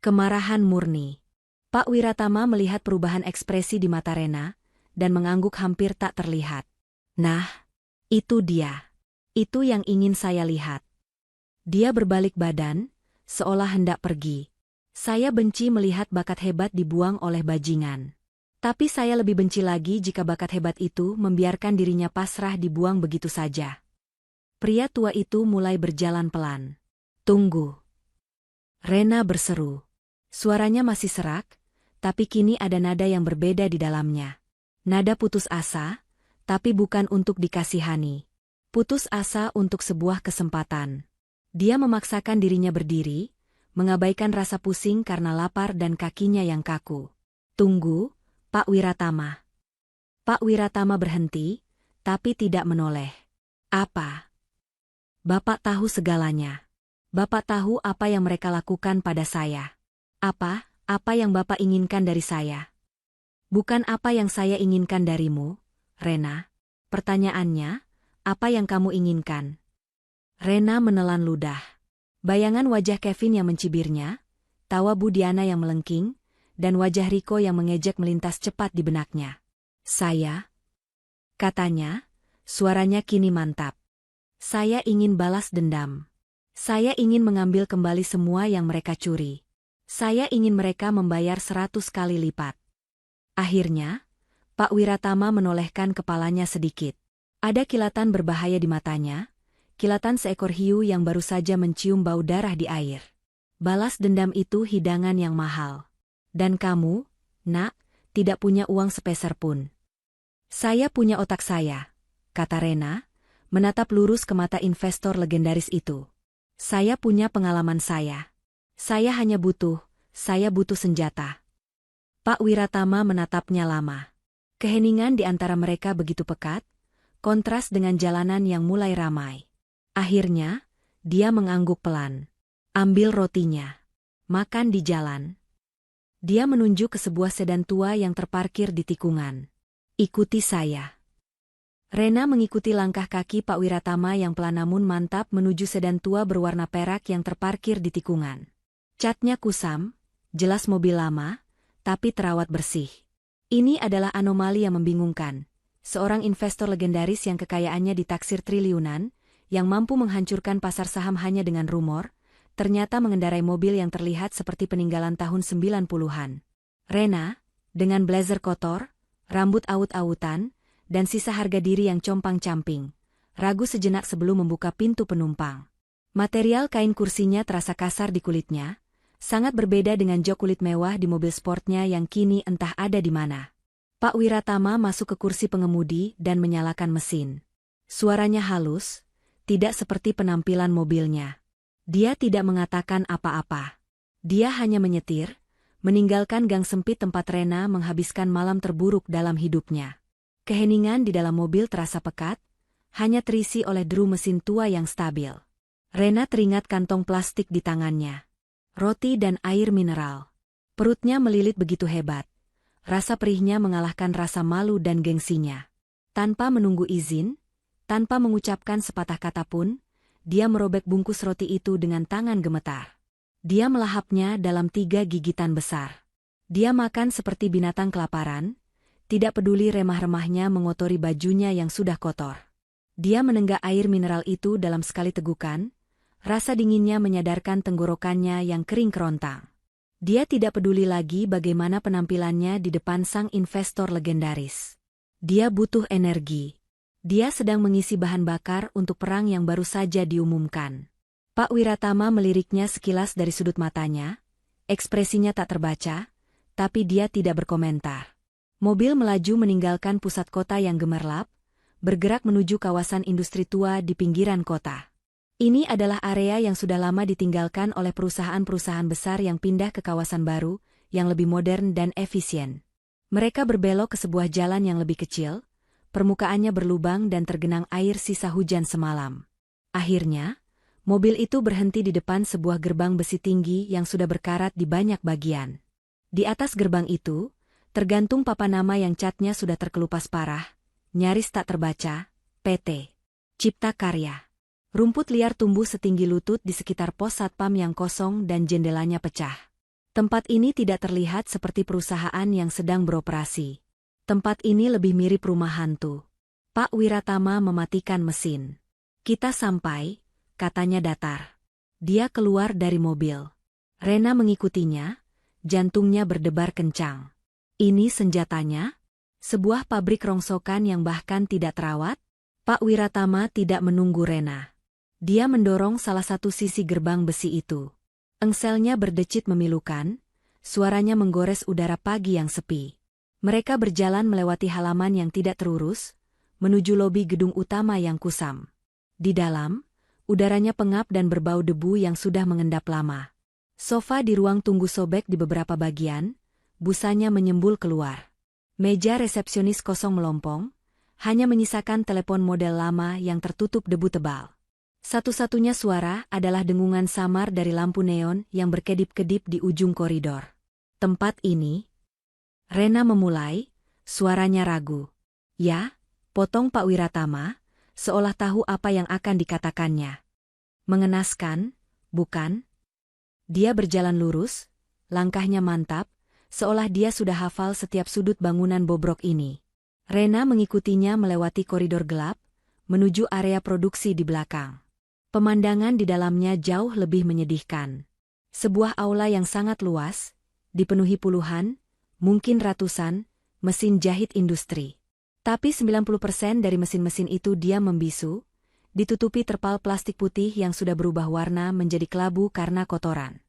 Kemarahan murni. Pak Wiratama melihat perubahan ekspresi di mata Rena, dan mengangguk hampir tak terlihat. Nah, itu dia. Itu yang ingin saya lihat. Dia berbalik badan, seolah hendak pergi. Saya benci melihat bakat hebat dibuang oleh bajingan. Tapi saya lebih benci lagi jika bakat hebat itu membiarkan dirinya pasrah dibuang begitu saja. Pria tua itu mulai berjalan pelan. Tunggu. Rena berseru. Suaranya masih serak, tapi kini ada nada yang berbeda di dalamnya. Nada putus asa, tapi bukan untuk dikasihani. Putus asa untuk sebuah kesempatan. Dia memaksakan dirinya berdiri, mengabaikan rasa pusing karena lapar dan kakinya yang kaku. Tunggu, Pak Wiratama. Pak Wiratama berhenti, tapi tidak menoleh. Apa? Bapak tahu segalanya. Bapak tahu apa yang mereka lakukan pada saya. Apa yang Bapak inginkan dari saya? Bukan apa yang saya inginkan darimu, Rena. Pertanyaannya, apa yang kamu inginkan? Rena menelan ludah. Bayangan wajah Kevin yang mencibirnya, tawa Bu Diana yang melengking, dan wajah Riko yang mengejek melintas cepat di benaknya. Saya? Katanya, suaranya kini mantap. Saya ingin balas dendam. Saya ingin mengambil kembali semua yang mereka curi. Saya ingin mereka membayar 100 kali lipat. Akhirnya, Pak Wiratama menolehkan kepalanya sedikit. Ada kilatan berbahaya di matanya, kilatan seekor hiu yang baru saja mencium bau darah di air. Balas dendam itu hidangan yang mahal. Dan kamu, Nak, tidak punya uang sepeser pun. Saya punya otak saya, kata Rena, menatap lurus ke mata investor legendaris itu. Saya punya pengalaman saya. Saya butuh senjata. Pak Wiratama menatapnya lama. Keheningan di antara mereka begitu pekat, kontras dengan jalanan yang mulai ramai. Akhirnya, dia mengangguk pelan. Ambil rotinya. Makan di jalan. Dia menunjuk ke sebuah sedan tua yang terparkir di tikungan. Ikuti saya. Rena mengikuti langkah kaki Pak Wiratama yang pelan namun mantap menuju sedan tua berwarna perak yang terparkir di tikungan. Catnya kusam, Jelas mobil lama, tapi terawat bersih. Ini adalah anomali yang membingungkan. Seorang investor legendaris yang kekayaannya ditaksir triliunan, yang mampu menghancurkan pasar saham hanya dengan rumor, ternyata mengendarai mobil yang terlihat seperti peninggalan tahun 90-an. Rena, dengan blazer kotor, rambut awut-awutan, dan sisa harga diri yang compang-camping, ragu sejenak sebelum membuka pintu penumpang. Material kain kursinya terasa kasar di kulitnya, sangat berbeda dengan jok kulit mewah di mobil sportnya yang kini entah ada di mana. Pak Wiratama masuk ke kursi pengemudi dan menyalakan mesin. Suaranya halus, tidak seperti penampilan mobilnya. Dia tidak mengatakan apa-apa. Dia hanya menyetir, meninggalkan gang sempit tempat Rena menghabiskan malam terburuk dalam hidupnya. Keheningan di dalam mobil terasa pekat, hanya terisi oleh deru mesin tua yang stabil. Rena teringat kantong plastik di tangannya. Roti dan air mineral. Perutnya melilit begitu hebat. Rasa perihnya mengalahkan rasa malu dan gengsinya. Tanpa menunggu izin, tanpa mengucapkan sepatah kata pun, dia merobek bungkus roti itu dengan tangan gemetar. Dia melahapnya dalam 3 gigitan besar. Dia makan seperti binatang kelaparan, tidak peduli remah-remahnya mengotori bajunya yang sudah kotor. Dia menenggak air mineral itu dalam sekali tegukan, rasa dinginnya menyadarkan tenggorokannya yang kering kerontang. Dia tidak peduli lagi bagaimana penampilannya di depan sang investor legendaris. Dia butuh energi. Dia sedang mengisi bahan bakar untuk perang yang baru saja diumumkan. Pak Wiratama meliriknya sekilas dari sudut matanya, ekspresinya tak terbaca, tapi dia tidak berkomentar. Mobil melaju meninggalkan pusat kota yang gemerlap, bergerak menuju kawasan industri tua di pinggiran kota. Ini adalah area yang sudah lama ditinggalkan oleh perusahaan-perusahaan besar yang pindah ke kawasan baru, yang lebih modern dan efisien. Mereka berbelok ke sebuah jalan yang lebih kecil, permukaannya berlubang dan tergenang air sisa hujan semalam. Akhirnya, mobil itu berhenti di depan sebuah gerbang besi tinggi yang sudah berkarat di banyak bagian. Di atas gerbang itu, tergantung papan nama yang catnya sudah terkelupas parah, nyaris tak terbaca, PT Cipta Karya. Rumput liar tumbuh setinggi lutut di sekitar pos satpam yang kosong dan jendelanya pecah. Tempat ini tidak terlihat seperti perusahaan yang sedang beroperasi. Tempat ini lebih mirip rumah hantu. Pak Wiratama mematikan mesin. Kita sampai, katanya datar. Dia keluar dari mobil. Rena mengikutinya, jantungnya berdebar kencang. Ini senjatanya? Sebuah pabrik rongsokan yang bahkan tidak terawat? Pak Wiratama tidak menunggu Rena. Dia mendorong salah satu sisi gerbang besi itu. Engselnya berdecit memilukan, suaranya menggores udara pagi yang sepi. Mereka berjalan melewati halaman yang tidak terurus, menuju lobi gedung utama yang kusam. Di dalam, udaranya pengap dan berbau debu yang sudah mengendap lama. Sofa di ruang tunggu sobek di beberapa bagian, busanya menyembul keluar. Meja resepsionis kosong melompong, hanya menyisakan telepon model lama yang tertutup debu tebal. Satu-satunya suara adalah dengungan samar dari lampu neon yang berkedip-kedip di ujung koridor. Tempat ini. Rena memulai, suaranya ragu. Ya, potong Pak Wiratama, seolah tahu apa yang akan dikatakannya. Mengenaskan, bukan? Dia berjalan lurus, langkahnya mantap, seolah dia sudah hafal setiap sudut bangunan bobrok ini. Rena mengikutinya melewati koridor gelap, menuju area produksi di belakang. Pemandangan di dalamnya jauh lebih menyedihkan. Sebuah aula yang sangat luas, dipenuhi puluhan, mungkin ratusan, mesin jahit industri. Tapi 90% dari mesin-mesin itu diam membisu, ditutupi terpal plastik putih yang sudah berubah warna menjadi kelabu karena kotoran.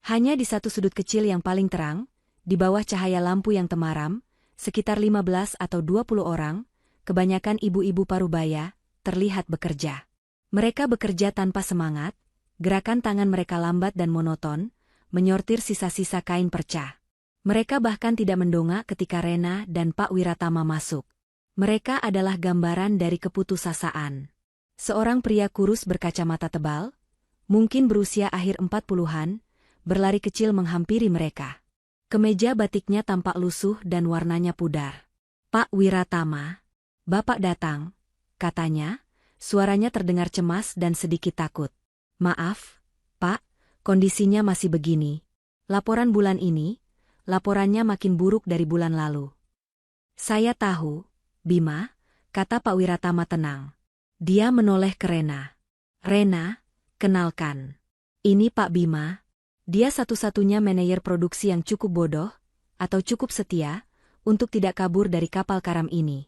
Hanya di satu sudut kecil yang paling terang, di bawah cahaya lampu yang temaram, sekitar 15 atau 20 orang, kebanyakan ibu-ibu parubaya, terlihat bekerja. Mereka bekerja tanpa semangat, gerakan tangan mereka lambat dan monoton, menyortir sisa-sisa kain perca. Mereka bahkan tidak mendongak ketika Rena dan Pak Wiratama masuk. Mereka adalah gambaran dari keputusasaan. Seorang pria kurus berkacamata tebal, mungkin berusia akhir 40-an, berlari kecil menghampiri mereka. Kemeja batiknya tampak lusuh dan warnanya pudar. Pak Wiratama, Bapak datang, katanya. Suaranya terdengar cemas dan sedikit takut. Maaf, Pak, kondisinya masih begini. Laporan bulan ini, laporannya makin buruk dari bulan lalu. Saya tahu, Bima, kata Pak Wiratama tenang. Dia menoleh ke Rena. Rena, kenalkan. Ini Pak Bima. Dia satu-satunya manajer produksi yang cukup bodoh, atau cukup setia, untuk tidak kabur dari kapal karam ini.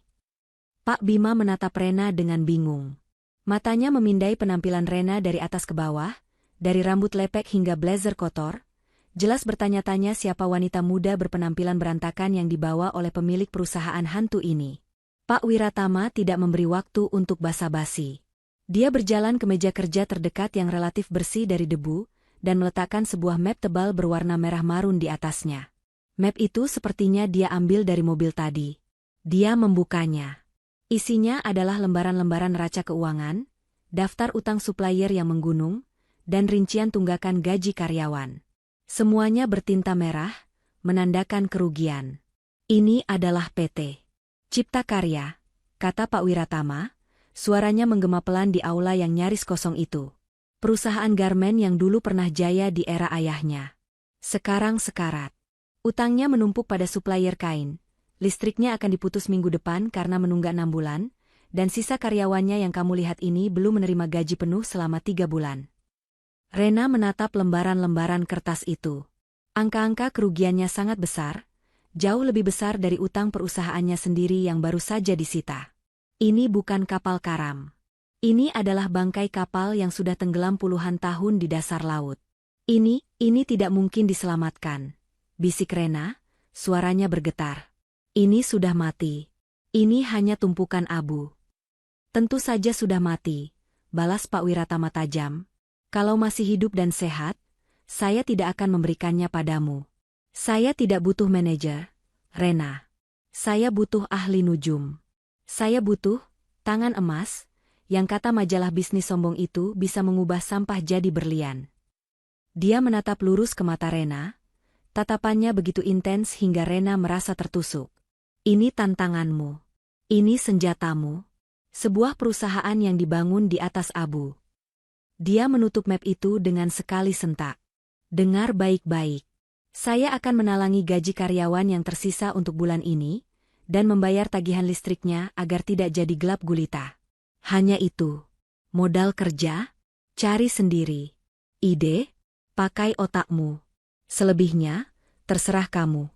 Pak Bima menatap Rena dengan bingung. Matanya memindai penampilan Rena dari atas ke bawah, dari rambut lepek hingga blazer kotor, jelas bertanya-tanya siapa wanita muda berpenampilan berantakan yang dibawa oleh pemilik perusahaan hantu ini. Pak Wiratama tidak memberi waktu untuk basa-basi. Dia berjalan ke meja kerja terdekat yang relatif bersih dari debu, dan meletakkan sebuah map tebal berwarna merah marun di atasnya. Map itu sepertinya dia ambil dari mobil tadi. Dia membukanya. Isinya adalah lembaran-lembaran neraca keuangan, daftar utang supplier yang menggunung, dan rincian tunggakan gaji karyawan. Semuanya bertinta merah, menandakan kerugian. Ini adalah PT Cipta Karya, kata Pak Wiratama, suaranya menggema pelan di aula yang nyaris kosong itu. Perusahaan garmen yang dulu pernah jaya di era ayahnya. Sekarang sekarat. Utangnya menumpuk pada supplier kain. Listriknya akan diputus minggu depan karena menunggak 6 bulan, dan sisa karyawannya yang kamu lihat ini belum menerima gaji penuh selama 3 bulan. Rena menatap lembaran-lembaran kertas itu. Angka-angka kerugiannya sangat besar, jauh lebih besar dari utang perusahaannya sendiri yang baru saja disita. Ini bukan kapal karam. Ini adalah bangkai kapal yang sudah tenggelam puluhan tahun di dasar laut. Ini tidak mungkin diselamatkan. Bisik Rena, suaranya bergetar. Ini sudah mati. Ini hanya tumpukan abu. Tentu saja sudah mati, balas Pak Wiratama tajam. Kalau masih hidup dan sehat, saya tidak akan memberikannya padamu. Saya tidak butuh manajer, Rena. Saya butuh ahli nujum. Saya butuh tangan emas, yang kata majalah bisnis sombong itu bisa mengubah sampah jadi berlian. Dia menatap lurus ke mata Rena. Tatapannya begitu intens hingga Rena merasa tertusuk. Ini tantanganmu. Ini senjatamu. Sebuah perusahaan yang dibangun di atas abu. Dia menutup map itu dengan sekali sentak. Dengar baik-baik. Saya akan menalangi gaji karyawan yang tersisa untuk bulan ini, dan membayar tagihan listriknya agar tidak jadi gelap gulita. Hanya itu. Modal kerja? Cari sendiri. Ide? Pakai otakmu. Selebihnya, terserah kamu.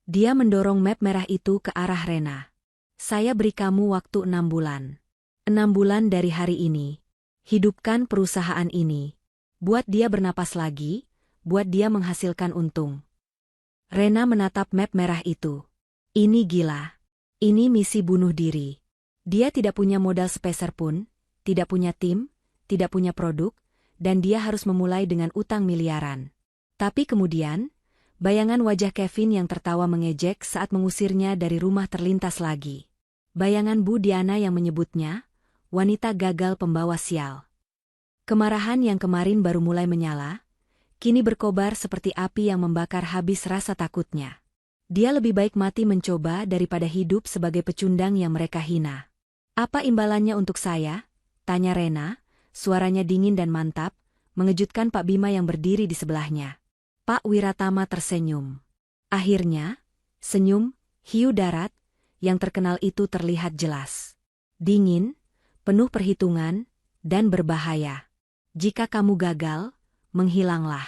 Dia mendorong map merah itu ke arah Rena. Saya beri kamu waktu 6 bulan. 6 bulan dari hari ini. Hidupkan perusahaan ini. Buat dia bernapas lagi, buat dia menghasilkan untung. Rena menatap map merah itu. Ini gila. Ini misi bunuh diri. Dia tidak punya modal sepeser pun, tidak punya tim, tidak punya produk, dan dia harus memulai dengan utang miliaran. Tapi kemudian, bayangan wajah Kevin yang tertawa mengejek saat mengusirnya dari rumah terlintas lagi. Bayangan Bu Diana yang menyebutnya, wanita gagal pembawa sial. Kemarahan yang kemarin baru mulai menyala, kini berkobar seperti api yang membakar habis rasa takutnya. Dia lebih baik mati mencoba daripada hidup sebagai pecundang yang mereka hina. Apa imbalannya untuk saya? Tanya Rena, suaranya dingin dan mantap, mengejutkan Pak Bima yang berdiri di sebelahnya. Pak Wiratama tersenyum. Akhirnya, senyum, hiu darat, yang terkenal itu terlihat jelas. Dingin, penuh perhitungan, dan berbahaya. Jika kamu gagal, menghilanglah.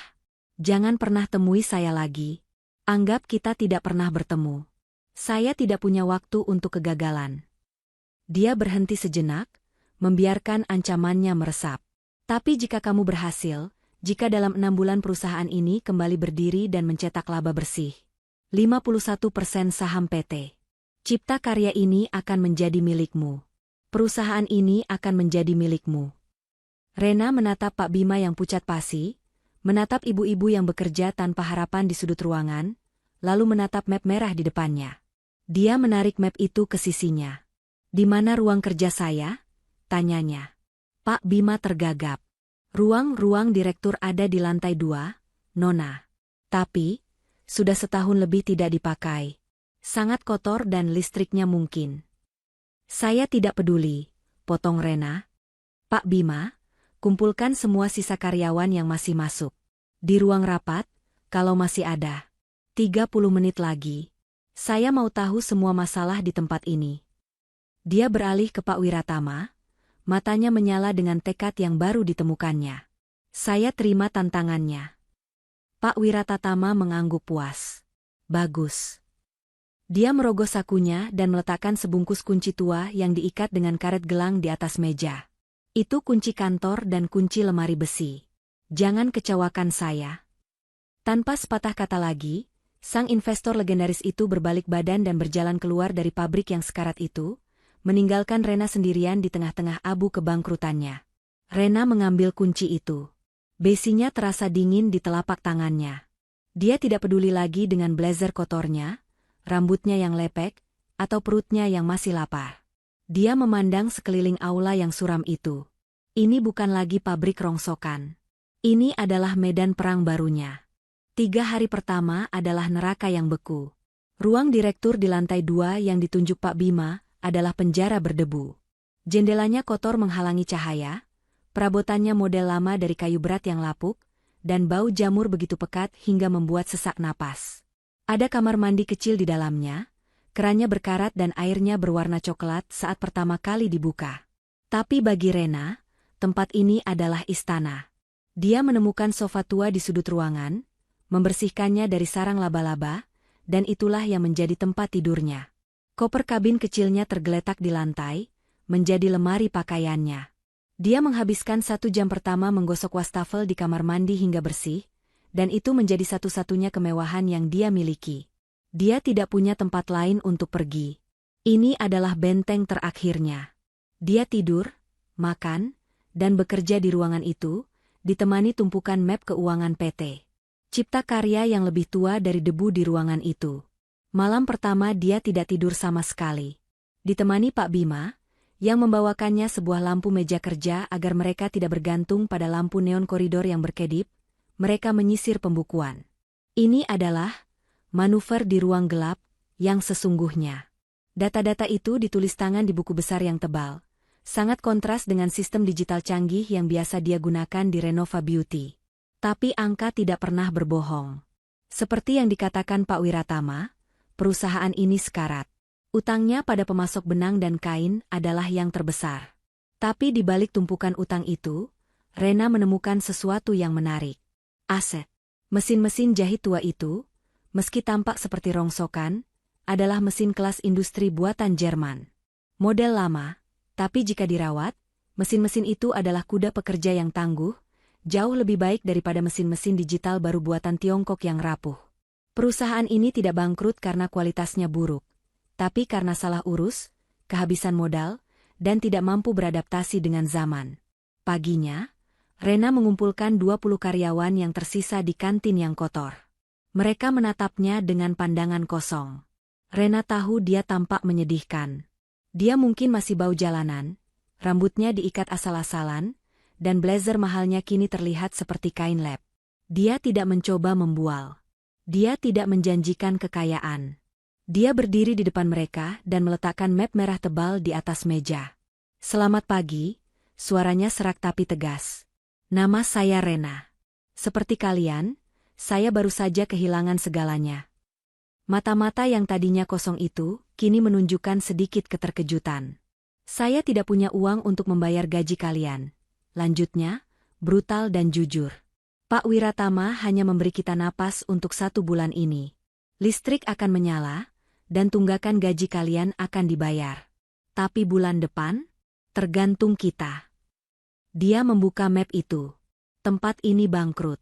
Jangan pernah temui saya lagi. Anggap kita tidak pernah bertemu. Saya tidak punya waktu untuk kegagalan. Dia berhenti sejenak, membiarkan ancamannya meresap. Tapi jika kamu berhasil, jika dalam 6 bulan perusahaan ini kembali berdiri dan mencetak laba bersih, 51% saham PT Cipta Karya ini akan menjadi milikmu. Perusahaan ini akan menjadi milikmu. Rena menatap Pak Bima yang pucat pasi, menatap ibu-ibu yang bekerja tanpa harapan di sudut ruangan, lalu menatap map merah di depannya. Dia menarik map itu ke sisinya. Di mana ruang kerja saya? Tanyanya. Pak Bima tergagap. Ruang direktur ada di lantai 2, Nona. Tapi, sudah setahun lebih tidak dipakai. Sangat kotor dan listriknya mungkin. Saya tidak peduli, potong Rena. Pak Bima, kumpulkan semua sisa karyawan yang masih masuk. Di ruang rapat, Kalau masih ada 30 menit lagi, saya mau tahu semua masalah di tempat ini. Dia beralih ke Pak Wiratama, matanya menyala dengan tekad yang baru ditemukannya. Saya terima tantangannya. Pak Wiratama mengangguk puas. Bagus. Dia merogoh sakunya dan meletakkan sebungkus kunci tua yang diikat dengan karet gelang di atas meja. Itu kunci kantor dan kunci lemari besi. Jangan kecewakan saya. Tanpa sepatah kata lagi, sang investor legendaris itu berbalik badan dan berjalan keluar dari pabrik yang sekarat itu, meninggalkan Rena sendirian di tengah-tengah abu kebangkrutannya. Rena mengambil kunci itu. Besinya terasa dingin di telapak tangannya. Dia tidak peduli lagi dengan blazer kotornya, rambutnya yang lepek, atau perutnya yang masih lapar. Dia memandang sekeliling aula yang suram itu. Ini bukan lagi pabrik rongsokan. Ini adalah medan perang barunya. 3 hari pertama adalah neraka yang beku. Ruang direktur di lantai 2 yang ditunjuk Pak Bima adalah penjara berdebu. Jendelanya kotor menghalangi cahaya, perabotannya model lama dari kayu berat yang lapuk, dan bau jamur begitu pekat hingga membuat sesak napas. Ada kamar mandi kecil di dalamnya, kerannya berkarat dan airnya berwarna coklat saat pertama kali dibuka. Tapi bagi Rena, tempat ini adalah istana. Dia menemukan sofa tua di sudut ruangan, membersihkannya dari sarang laba-laba, dan itulah yang menjadi tempat tidurnya. Koper kabin kecilnya tergeletak di lantai, menjadi lemari pakaiannya. Dia menghabiskan 1 jam pertama menggosok wastafel di kamar mandi hingga bersih, dan itu menjadi satu-satunya kemewahan yang dia miliki. Dia tidak punya tempat lain untuk pergi. Ini adalah benteng terakhirnya. Dia tidur, makan, dan bekerja di ruangan itu, ditemani tumpukan map keuangan PT Cipta Karya yang lebih tua dari debu di ruangan itu. Malam pertama dia tidak tidur sama sekali. Ditemani Pak Bima, yang membawakannya sebuah lampu meja kerja agar mereka tidak bergantung pada lampu neon koridor yang berkedip, mereka menyisir pembukuan. Ini adalah manuver di ruang gelap yang sesungguhnya. Data-data itu ditulis tangan di buku besar yang tebal, sangat kontras dengan sistem digital canggih yang biasa dia gunakan di Renova Beauty. Tapi angka tidak pernah berbohong. Seperti yang dikatakan Pak Wiratama, perusahaan ini sekarat. Utangnya pada pemasok benang dan kain adalah yang terbesar. Tapi di balik tumpukan utang itu, Rena menemukan sesuatu yang menarik. Aset. Mesin-mesin jahit tua itu, meski tampak seperti rongsokan, adalah mesin kelas industri buatan Jerman. Model lama, tapi jika dirawat, mesin-mesin itu adalah kuda pekerja yang tangguh, jauh lebih baik daripada mesin-mesin digital baru buatan Tiongkok yang rapuh. Perusahaan ini tidak bangkrut karena kualitasnya buruk, tapi karena salah urus, kehabisan modal, dan tidak mampu beradaptasi dengan zaman. Paginya, Rena mengumpulkan 20 karyawan yang tersisa di kantin yang kotor. Mereka menatapnya dengan pandangan kosong. Rena tahu dia tampak menyedihkan. Dia mungkin masih bau jalanan, rambutnya diikat asal-asalan, dan blazer mahalnya kini terlihat seperti kain lab. Dia tidak mencoba membual. Dia tidak menjanjikan kekayaan. Dia berdiri di depan mereka dan meletakkan map merah tebal di atas meja. Selamat pagi, suaranya serak tapi tegas. Nama saya Rena. Seperti kalian, saya baru saja kehilangan segalanya. Mata-mata yang tadinya kosong itu, kini menunjukkan sedikit keterkejutan. Saya tidak punya uang untuk membayar gaji kalian. Lanjutnya, brutal dan jujur. Pak Wiratama hanya memberi kita napas untuk 1 bulan ini. Listrik akan menyala, dan tunggakan gaji kalian akan dibayar. Tapi bulan depan, tergantung kita. Dia membuka map itu. Tempat ini bangkrut.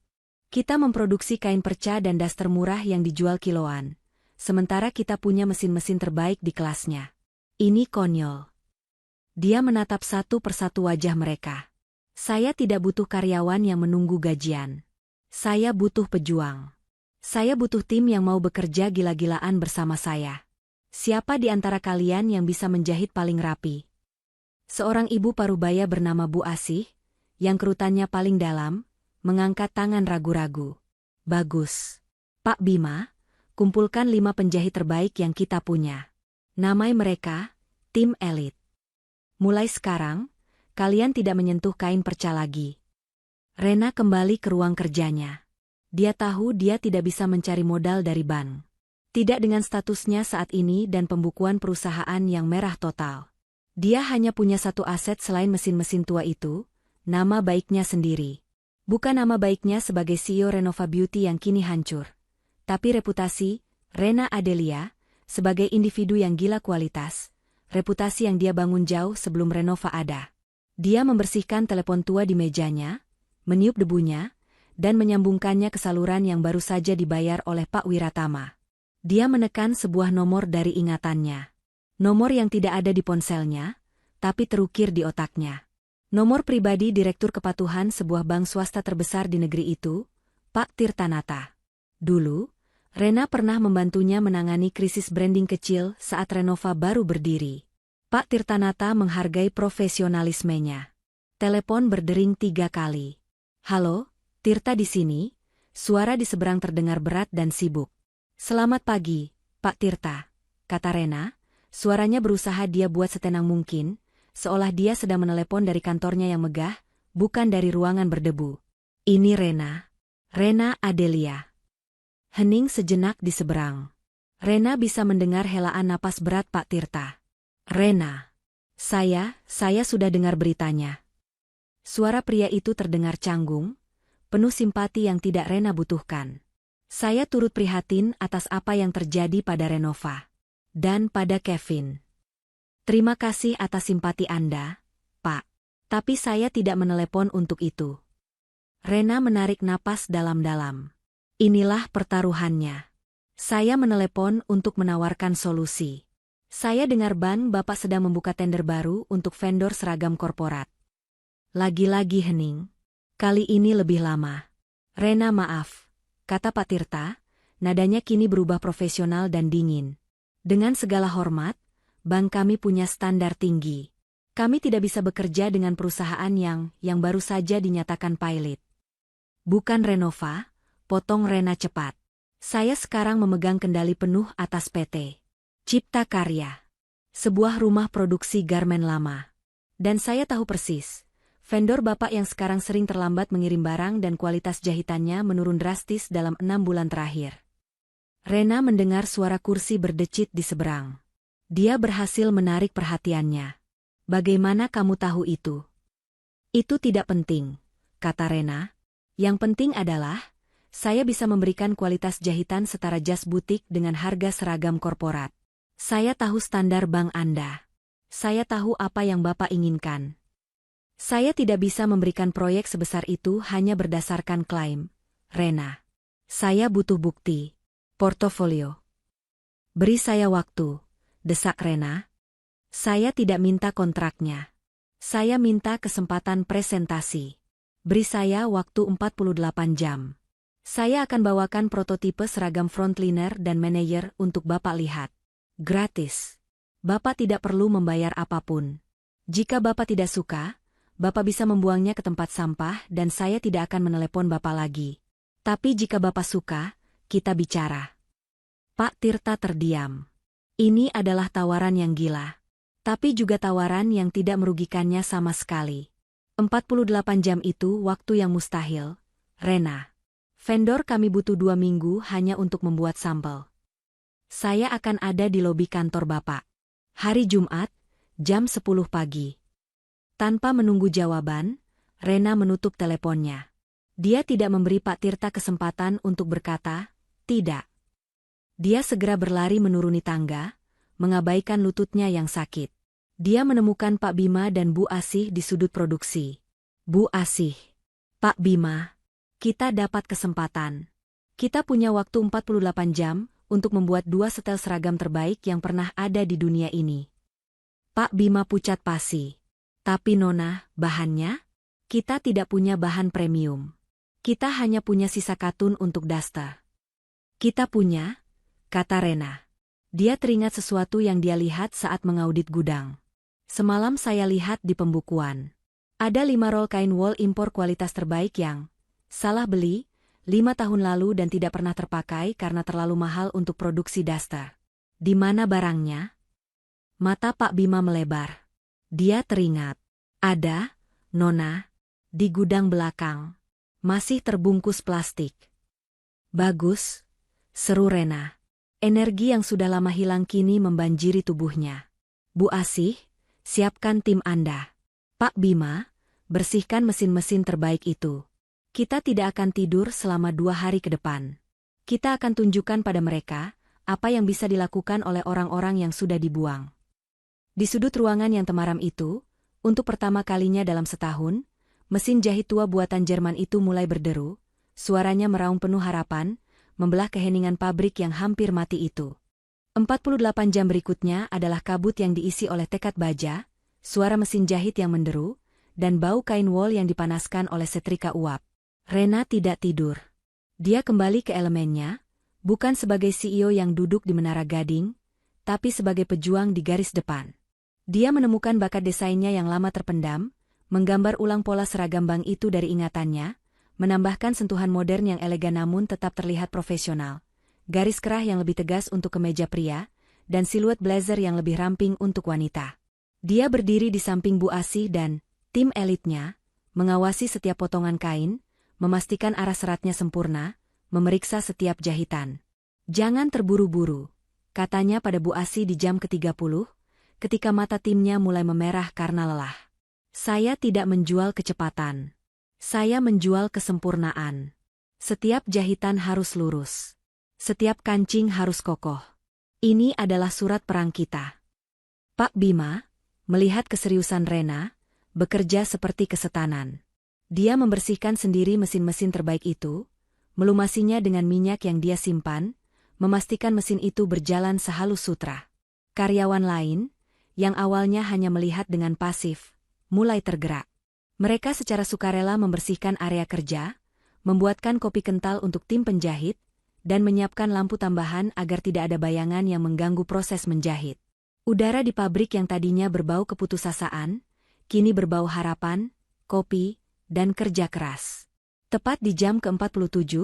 Kita memproduksi kain perca dan daster murah yang dijual kiloan, sementara kita punya mesin-mesin terbaik di kelasnya. Ini konyol. Dia menatap satu persatu wajah mereka. Saya tidak butuh karyawan yang menunggu gajian. Saya butuh pejuang. Saya butuh tim yang mau bekerja gila-gilaan bersama saya. Siapa di antara kalian yang bisa menjahit paling rapi? Seorang ibu parubaya bernama Bu Asih, yang kerutannya paling dalam, mengangkat tangan ragu-ragu. Bagus. Pak Bima, kumpulkan 5 penjahit terbaik yang kita punya. Namai mereka, tim elit. Mulai sekarang, kalian tidak menyentuh kain perca lagi. Rena kembali ke ruang kerjanya. Dia tahu dia tidak bisa mencari modal dari bank. Tidak dengan statusnya saat ini dan pembukuan perusahaan yang merah total. Dia hanya punya satu aset selain mesin-mesin tua itu, nama baiknya sendiri. Bukan nama baiknya sebagai CEO Renova Beauty yang kini hancur. Tapi reputasi, Rena Adelia, sebagai individu yang gila kualitas, reputasi yang dia bangun jauh sebelum Renova ada. Dia membersihkan telepon tua di mejanya, meniup debunya, dan menyambungkannya ke saluran yang baru saja dibayar oleh Pak Wiratama. Dia menekan sebuah nomor dari ingatannya. Nomor yang tidak ada di ponselnya, tapi terukir di otaknya. Nomor pribadi Direktur Kepatuhan sebuah bank swasta terbesar di negeri itu, Pak Tirtanata. Dulu, Rena pernah membantunya menangani krisis branding kecil saat Renova baru berdiri. Pak Tirtanata menghargai profesionalismenya. Telepon berdering 3 kali. "Halo, Tirta di sini." Suara di seberang terdengar berat dan sibuk. "Selamat pagi, Pak Tirta," kata Rena. Suaranya berusaha dia buat setenang mungkin, seolah dia sedang menelepon dari kantornya yang megah, bukan dari ruangan berdebu. "Ini Rena. Rena Adelia." Hening sejenak di seberang. Rena bisa mendengar helaan napas berat Pak Tirta. "Rena. Saya sudah dengar beritanya." Suara pria itu terdengar canggung, penuh simpati yang tidak Rena butuhkan. "Saya turut prihatin atas apa yang terjadi pada Renova. Dan pada Kevin. Terima kasih atas simpati Anda, Pak. Tapi saya tidak menelepon untuk itu." Rena menarik napas dalam-dalam. "Inilah pertaruhannya. Saya menelepon untuk menawarkan solusi. Saya dengar Bapak sedang membuka tender baru untuk vendor seragam korporat." Lagi-lagi hening. Kali ini lebih lama. "Rena, maaf," kata Pak Tirta, nadanya kini berubah profesional dan dingin. "Dengan segala hormat, bank kami punya standar tinggi. Kami tidak bisa bekerja dengan perusahaan yang baru saja dinyatakan pilot." "Bukan Renova," potong Rena cepat. "Saya sekarang memegang kendali penuh atas PT Cipta Karya, sebuah rumah produksi garmen lama. Dan saya tahu persis, vendor Bapak yang sekarang sering terlambat mengirim barang dan kualitas jahitannya menurun drastis dalam 6 bulan terakhir." Rena mendengar suara kursi berdecit di seberang. Dia berhasil menarik perhatiannya. "Bagaimana kamu tahu itu?" "Itu tidak penting," kata Rena. "Yang penting adalah, saya bisa memberikan kualitas jahitan setara jas butik dengan harga seragam korporat. Saya tahu standar bank Anda. Saya tahu apa yang Bapak inginkan. Saya tidak bisa memberikan proyek sebesar itu hanya berdasarkan klaim, Rena. Saya butuh bukti, portofolio." "Beri saya waktu," desak Rena. "Saya tidak minta kontraknya. Saya minta kesempatan presentasi. Beri saya waktu 48 jam. Saya akan bawakan prototipe seragam frontliner dan manajer untuk Bapak lihat. Gratis. Bapak tidak perlu membayar apapun. Jika Bapak tidak suka, Bapak bisa membuangnya ke tempat sampah dan saya tidak akan menelepon Bapak lagi. Tapi jika Bapak suka, kita bicara." Pak Tirta terdiam. Ini adalah tawaran yang gila. Tapi juga tawaran yang tidak merugikannya sama sekali. 48 jam itu waktu yang mustahil, Rena. Vendor kami butuh 2 minggu hanya untuk membuat sampel. Saya akan ada di lobi kantor Bapak. Hari Jumat, jam 10 pagi. Tanpa menunggu jawaban, Rena menutup teleponnya. Dia tidak memberi Pak Tirta kesempatan untuk berkata, tidak. Dia segera berlari menuruni tangga, mengabaikan lututnya yang sakit. Dia menemukan Pak Bima dan Bu Asih di sudut produksi. "Bu Asih. Pak Bima. Kita dapat kesempatan. Kita punya waktu 48 jam untuk membuat 2 setel seragam terbaik yang pernah ada di dunia ini." Pak Bima pucat pasi. "Tapi Nona, bahannya? Kita tidak punya bahan premium. Kita hanya punya sisa katun untuk dasta." "Kita punya," kata Rena. Dia teringat sesuatu yang dia lihat saat mengaudit gudang. "Semalam saya lihat di pembukuan. Ada 5 rol kain wol impor kualitas terbaik yang salah beli 5 tahun lalu dan tidak pernah terpakai karena terlalu mahal untuk produksi dasta. Di mana barangnya?" Mata Pak Bima melebar. Dia teringat. "Ada, Nona, di gudang belakang. Masih terbungkus plastik." Bagus, seru Rena. Energi yang sudah lama hilang kini membanjiri tubuhnya. Bu Asih, siapkan tim Anda. Pak Bima, bersihkan mesin-mesin terbaik itu. Kita tidak akan tidur selama 2 hari ke depan. Kita akan tunjukkan pada mereka apa yang bisa dilakukan oleh orang-orang yang sudah dibuang. Di sudut ruangan yang temaram itu, untuk pertama kalinya dalam setahun, mesin jahit tua buatan Jerman itu mulai berderu, suaranya meraung penuh harapan, membelah keheningan pabrik yang hampir mati itu. 48 jam berikutnya adalah kabut yang diisi oleh tekad baja, suara mesin jahit yang menderu, dan bau kain wol yang dipanaskan oleh setrika uap. Rena tidak tidur. Dia kembali ke elemennya, bukan sebagai CEO yang duduk di menara gading, tapi sebagai pejuang di garis depan. Dia menemukan bakat desainnya yang lama terpendam, menggambar ulang pola seragam bank itu dari ingatannya, menambahkan sentuhan modern yang elegan namun tetap terlihat profesional, garis kerah yang lebih tegas untuk kemeja pria, dan siluet blazer yang lebih ramping untuk wanita. Dia berdiri di samping Bu Asih dan tim elitnya, mengawasi setiap potongan kain, memastikan arah seratnya sempurna, memeriksa setiap jahitan. Jangan terburu-buru, katanya pada Bu Asih di jam ke-30, ketika mata timnya mulai memerah karena lelah. Saya tidak menjual kecepatan. Saya menjual kesempurnaan. Setiap jahitan harus lurus. Setiap kancing harus kokoh. Ini adalah surat perang kita. Pak Bima, melihat keseriusan Rena, bekerja seperti kesetanan. Dia membersihkan sendiri mesin-mesin terbaik itu, melumasinya dengan minyak yang dia simpan, memastikan mesin itu berjalan sehalus sutra. Karyawan lain, yang awalnya hanya melihat dengan pasif, mulai tergerak. Mereka secara sukarela membersihkan area kerja, membuatkan kopi kental untuk tim penjahit, dan menyiapkan lampu tambahan agar tidak ada bayangan yang mengganggu proses menjahit. Udara di pabrik yang tadinya berbau keputusasaan, kini berbau harapan, kopi, dan kerja keras. Tepat di jam ke-47,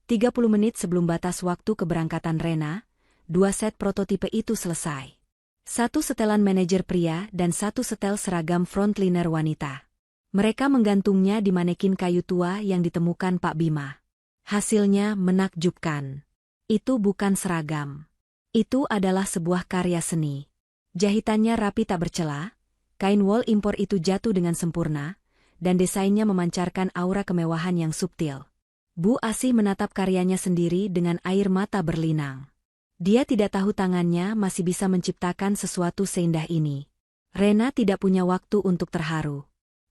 30 menit sebelum batas waktu keberangkatan Rena, 2 set prototipe itu selesai. 1 setelan manajer pria dan 1 setel seragam frontliner wanita. Mereka menggantungnya di manekin kayu tua yang ditemukan Pak Bima. Hasilnya menakjubkan. Itu bukan seragam. Itu adalah sebuah karya seni. Jahitannya rapi tak bercela, kain wol impor itu jatuh dengan sempurna, dan desainnya memancarkan aura kemewahan yang subtil. Bu Asih menatap karyanya sendiri dengan air mata berlinang. Dia tidak tahu tangannya masih bisa menciptakan sesuatu seindah ini. Rena tidak punya waktu untuk terharu.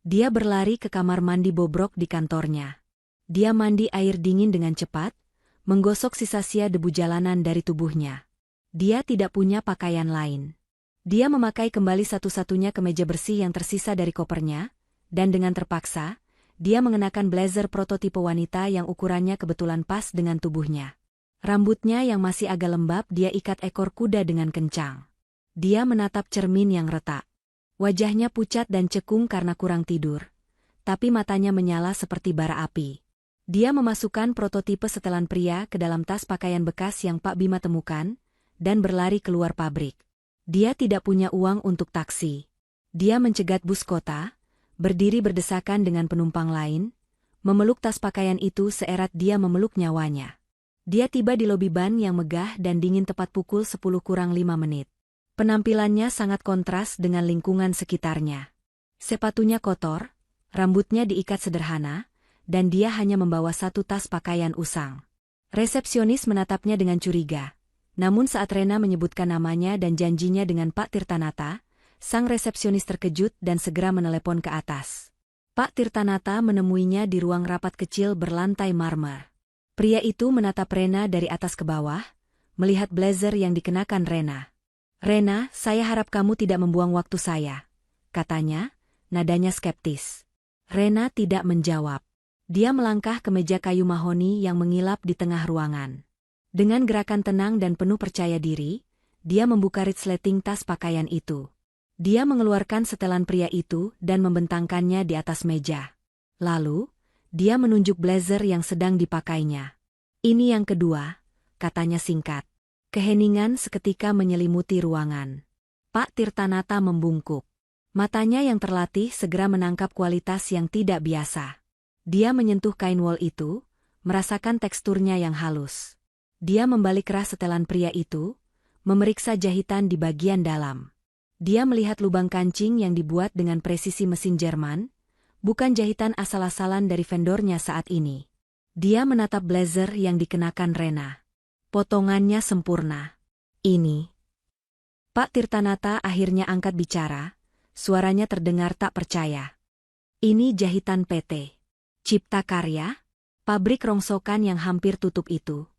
Dia berlari ke kamar mandi bobrok di kantornya. Dia mandi air dingin dengan cepat, menggosok sisa-sisa debu jalanan dari tubuhnya. Dia tidak punya pakaian lain. Dia memakai kembali satu-satunya kemeja bersih yang tersisa dari kopernya, dan dengan terpaksa, dia mengenakan blazer prototipe wanita yang ukurannya kebetulan pas dengan tubuhnya. Rambutnya yang masih agak lembab dia ikat ekor kuda dengan kencang. Dia menatap cermin yang retak. Wajahnya pucat dan cekung karena kurang tidur, tapi matanya menyala seperti bara api. Dia memasukkan prototipe setelan pria ke dalam tas pakaian bekas yang Pak Bima temukan, dan berlari keluar pabrik. Dia tidak punya uang untuk taksi. Dia mencegat bus kota, berdiri berdesakan dengan penumpang lain, memeluk tas pakaian itu seerat dia memeluk nyawanya. Dia tiba di lobi ban yang megah dan dingin tepat pukul 10:05 menit. Penampilannya sangat kontras dengan lingkungan sekitarnya. Sepatunya kotor, rambutnya diikat sederhana, dan dia hanya membawa 1 tas pakaian usang. Resepsionis menatapnya dengan curiga. Namun saat Rena menyebutkan namanya dan janjinya dengan Pak Tirtanata, sang resepsionis terkejut dan segera menelepon ke atas. Pak Tirtanata menemuinya di ruang rapat kecil berlantai marmer. Pria itu menatap Rena dari atas ke bawah, melihat blazer yang dikenakan Rena. "Rena, saya harap kamu tidak membuang waktu saya," katanya, nadanya skeptis. Rena tidak menjawab. Dia melangkah ke meja kayu mahoni yang mengilap di tengah ruangan. Dengan gerakan tenang dan penuh percaya diri, dia membuka resleting tas pakaian itu. Dia mengeluarkan setelan pria itu dan membentangkannya di atas meja. Lalu, dia menunjuk blazer yang sedang dipakainya. "Ini yang kedua," katanya singkat. Keheningan seketika menyelimuti ruangan. Pak Tirtanata membungkuk. Matanya yang terlatih segera menangkap kualitas yang tidak biasa. Dia menyentuh kain wol itu, merasakan teksturnya yang halus. Dia membalik keras setelan pria itu, memeriksa jahitan di bagian dalam. Dia melihat lubang kancing yang dibuat dengan presisi mesin Jerman, bukan jahitan asal-asalan dari vendornya saat ini. Dia menatap blazer yang dikenakan Rena. Potongannya sempurna. Ini. Pak Tirtanata akhirnya angkat bicara, suaranya terdengar tak percaya. Ini jahitan PT Cipta Karya? Pabrik rongsokan yang hampir tutup itu.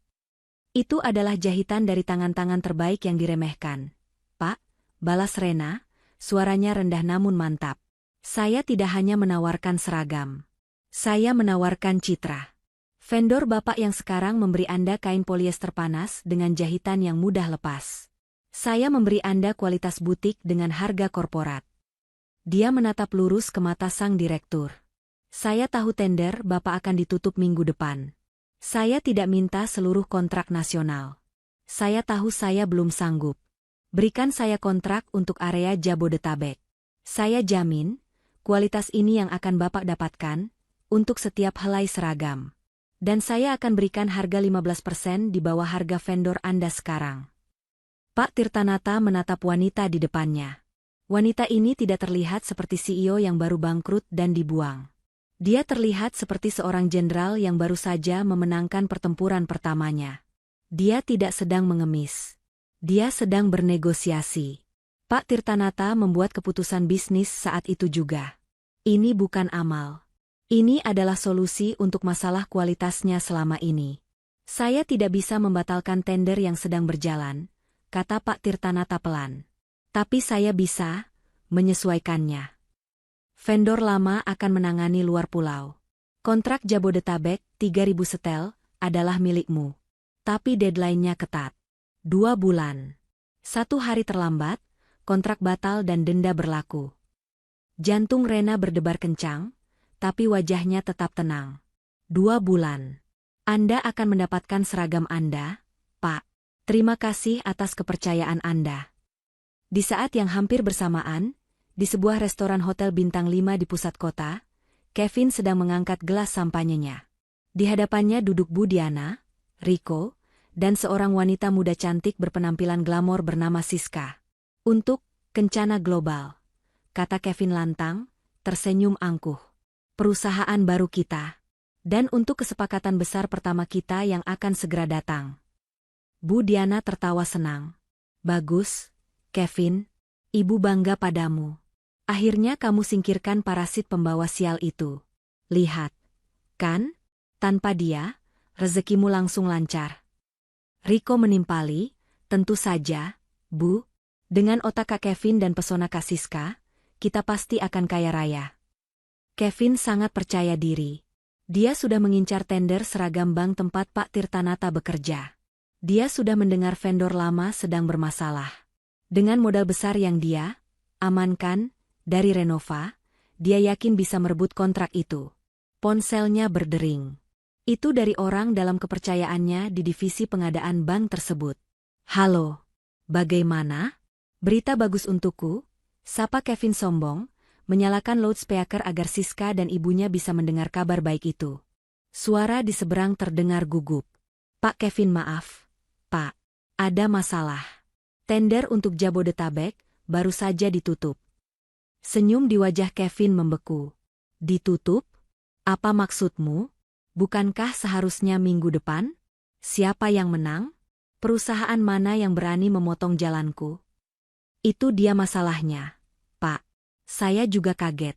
Itu adalah jahitan dari tangan-tangan terbaik yang diremehkan. Pak, balas Rena, suaranya rendah namun mantap. Saya tidak hanya menawarkan seragam. Saya menawarkan citra. Vendor Bapak yang sekarang memberi Anda kain polyester panas dengan jahitan yang mudah lepas. Saya memberi Anda kualitas butik dengan harga korporat. Dia menatap lurus ke mata sang direktur. Saya tahu tender Bapak akan ditutup minggu depan. Saya tidak minta seluruh kontrak nasional. Saya tahu saya belum sanggup. Berikan saya kontrak untuk area Jabodetabek. Saya jamin, kualitas ini yang akan Bapak dapatkan, untuk setiap helai seragam. Dan saya akan berikan harga 15% di bawah harga vendor Anda sekarang. Pak Tirtanata menatap wanita di depannya. Wanita ini tidak terlihat seperti CEO yang baru bangkrut dan dibuang. Dia terlihat seperti seorang jenderal yang baru saja memenangkan pertempuran pertamanya. Dia tidak sedang mengemis. Dia sedang bernegosiasi. Pak Tirtanata membuat keputusan bisnis saat itu juga. Ini bukan amal. Ini adalah solusi untuk masalah kualitasnya selama ini. Saya tidak bisa membatalkan tender yang sedang berjalan, kata Pak Tirtanata pelan. Tapi saya bisa menyesuaikannya. Vendor lama akan menangani luar pulau. Kontrak Jabodetabek, 3.000 setel, adalah milikmu. Tapi deadline-nya ketat. 2 bulan. 1 hari terlambat, kontrak batal dan denda berlaku. Jantung Rena berdebar kencang, tapi wajahnya tetap tenang. 2 bulan. Anda akan mendapatkan seragam Anda, Pak. Terima kasih atas kepercayaan Anda. Di saat yang hampir bersamaan, di sebuah restoran hotel bintang 5 di pusat kota, Kevin sedang mengangkat gelas sampanyenya. Di hadapannya duduk Bu Diana, Rico, dan seorang wanita muda cantik berpenampilan glamor bernama Siska. Untuk kencana global, kata Kevin lantang, tersenyum angkuh. Perusahaan baru kita. Dan untuk kesepakatan besar pertama kita yang akan segera datang. Bu Diana tertawa senang. Bagus, Kevin. Ibu bangga padamu. Akhirnya kamu singkirkan parasit pembawa sial itu. Lihat. Kan? Tanpa dia, rezekimu langsung lancar. Rico menimpali, tentu saja, Bu. Dengan otak Kak Kevin dan pesona Kak Siska, kita pasti akan kaya raya. Kevin sangat percaya diri. Dia sudah mengincar tender seragam bank tempat Pak Tirtanata bekerja. Dia sudah mendengar vendor lama sedang bermasalah. Dengan modal besar yang dia amankan dari Renova, dia yakin bisa merebut kontrak itu. Ponselnya berdering. Itu dari orang dalam kepercayaannya di divisi pengadaan bank tersebut. Halo, bagaimana? Berita bagus untukku, sapa Kevin sombong, menyalakan loudspeaker agar Siska dan ibunya bisa mendengar kabar baik itu. Suara di seberang terdengar gugup. Pak Kevin maaf, Pak. Ada masalah. Tender untuk Jabodetabek baru saja ditutup. Senyum di wajah Kevin membeku. Ditutup? Apa maksudmu? Bukankah seharusnya minggu depan? Siapa yang menang? Perusahaan mana yang berani memotong jalanku? Itu dia masalahnya, Pak. Saya juga kaget.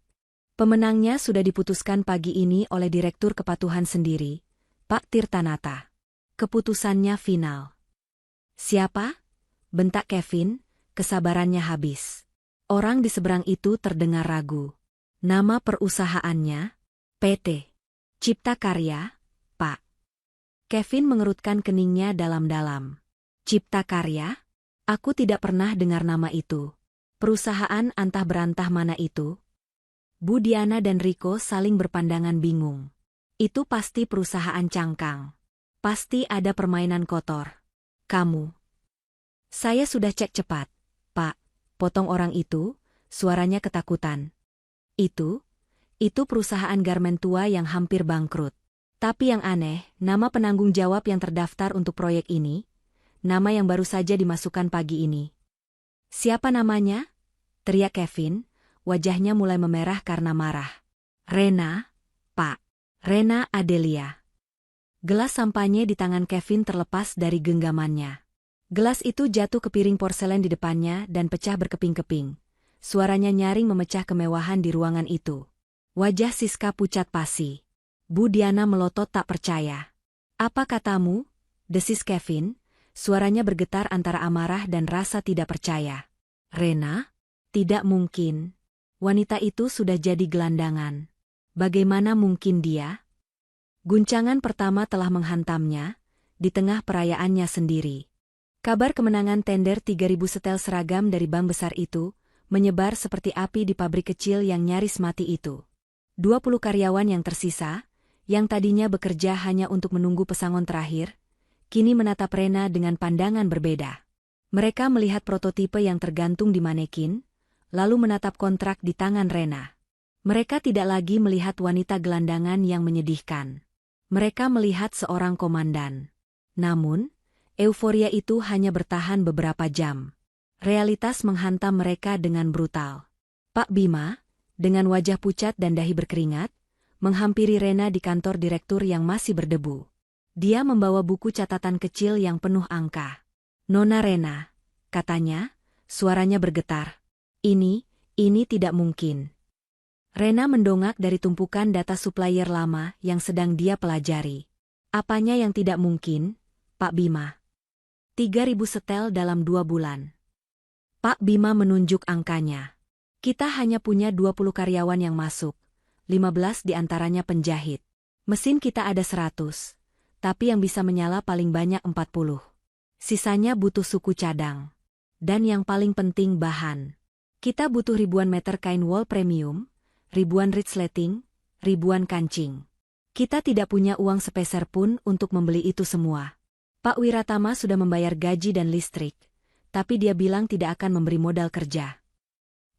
Pemenangnya sudah diputuskan pagi ini oleh Direktur Kepatuhan sendiri, Pak Tirtanata. Keputusannya final. Siapa? Bentak Kevin, kesabarannya habis. Orang di seberang itu terdengar ragu. Nama perusahaannya? PT Cipta Karya, Pak. Kevin mengerutkan keningnya dalam-dalam. Cipta Karya? Aku tidak pernah dengar nama itu. Perusahaan antah berantah mana itu? Bu Diana dan Rico saling berpandangan bingung. Itu pasti perusahaan cangkang. Pasti ada permainan kotor. Kamu. Saya sudah cek cepat, Pak. Potong orang itu, suaranya ketakutan. Itu perusahaan garmen tua yang hampir bangkrut. Tapi yang aneh, nama penanggung jawab yang terdaftar untuk proyek ini, nama yang baru saja dimasukkan pagi ini. Siapa namanya? Teriak Kevin, wajahnya mulai memerah karena marah. Rena, Pak. Rena Adelia. Gelas sampahnya di tangan Kevin terlepas dari genggamannya. Gelas itu jatuh ke piring porselen di depannya dan pecah berkeping-keping. Suaranya nyaring memecah kemewahan di ruangan itu. Wajah Siska pucat pasi. Bu Diana melotot tak percaya. Apa katamu? Desis Kevin, suaranya bergetar antara amarah dan rasa tidak percaya. Rena? Tidak mungkin. Wanita itu sudah jadi gelandangan. Bagaimana mungkin dia? Guncangan pertama telah menghantamnya, di tengah perayaannya sendiri. Kabar kemenangan tender 3.000 setel seragam dari bank besar itu, menyebar seperti api di pabrik kecil yang nyaris mati itu. 20 karyawan yang tersisa, yang tadinya bekerja hanya untuk menunggu pesangon terakhir, kini menatap Rena dengan pandangan berbeda. Mereka melihat prototipe yang tergantung di manekin, lalu menatap kontrak di tangan Rena. Mereka tidak lagi melihat wanita gelandangan yang menyedihkan. Mereka melihat seorang komandan. Namun, euforia itu hanya bertahan beberapa jam. Realitas menghantam mereka dengan brutal. Pak Bima, dengan wajah pucat dan dahi berkeringat, menghampiri Rena di kantor direktur yang masih berdebu. Dia membawa buku catatan kecil yang penuh angka. Nona Rena, katanya, suaranya bergetar. Ini tidak mungkin. Rena mendongak dari tumpukan data supplier lama yang sedang dia pelajari. Apanya yang tidak mungkin, Pak Bima? 3.000 setel dalam 2 bulan. Pak Bima menunjuk angkanya. Kita hanya punya 20 karyawan yang masuk, 15 diantaranya penjahit. Mesin kita ada 100, tapi yang bisa menyala paling banyak 40. Sisanya butuh suku cadang. Dan yang paling penting bahan. Kita butuh ribuan meter kain wol premium, ribuan resleting, ribuan kancing. Kita tidak punya uang sepeser pun untuk membeli itu semua. Pak Wiratama sudah membayar gaji dan listrik, tapi dia bilang tidak akan memberi modal kerja.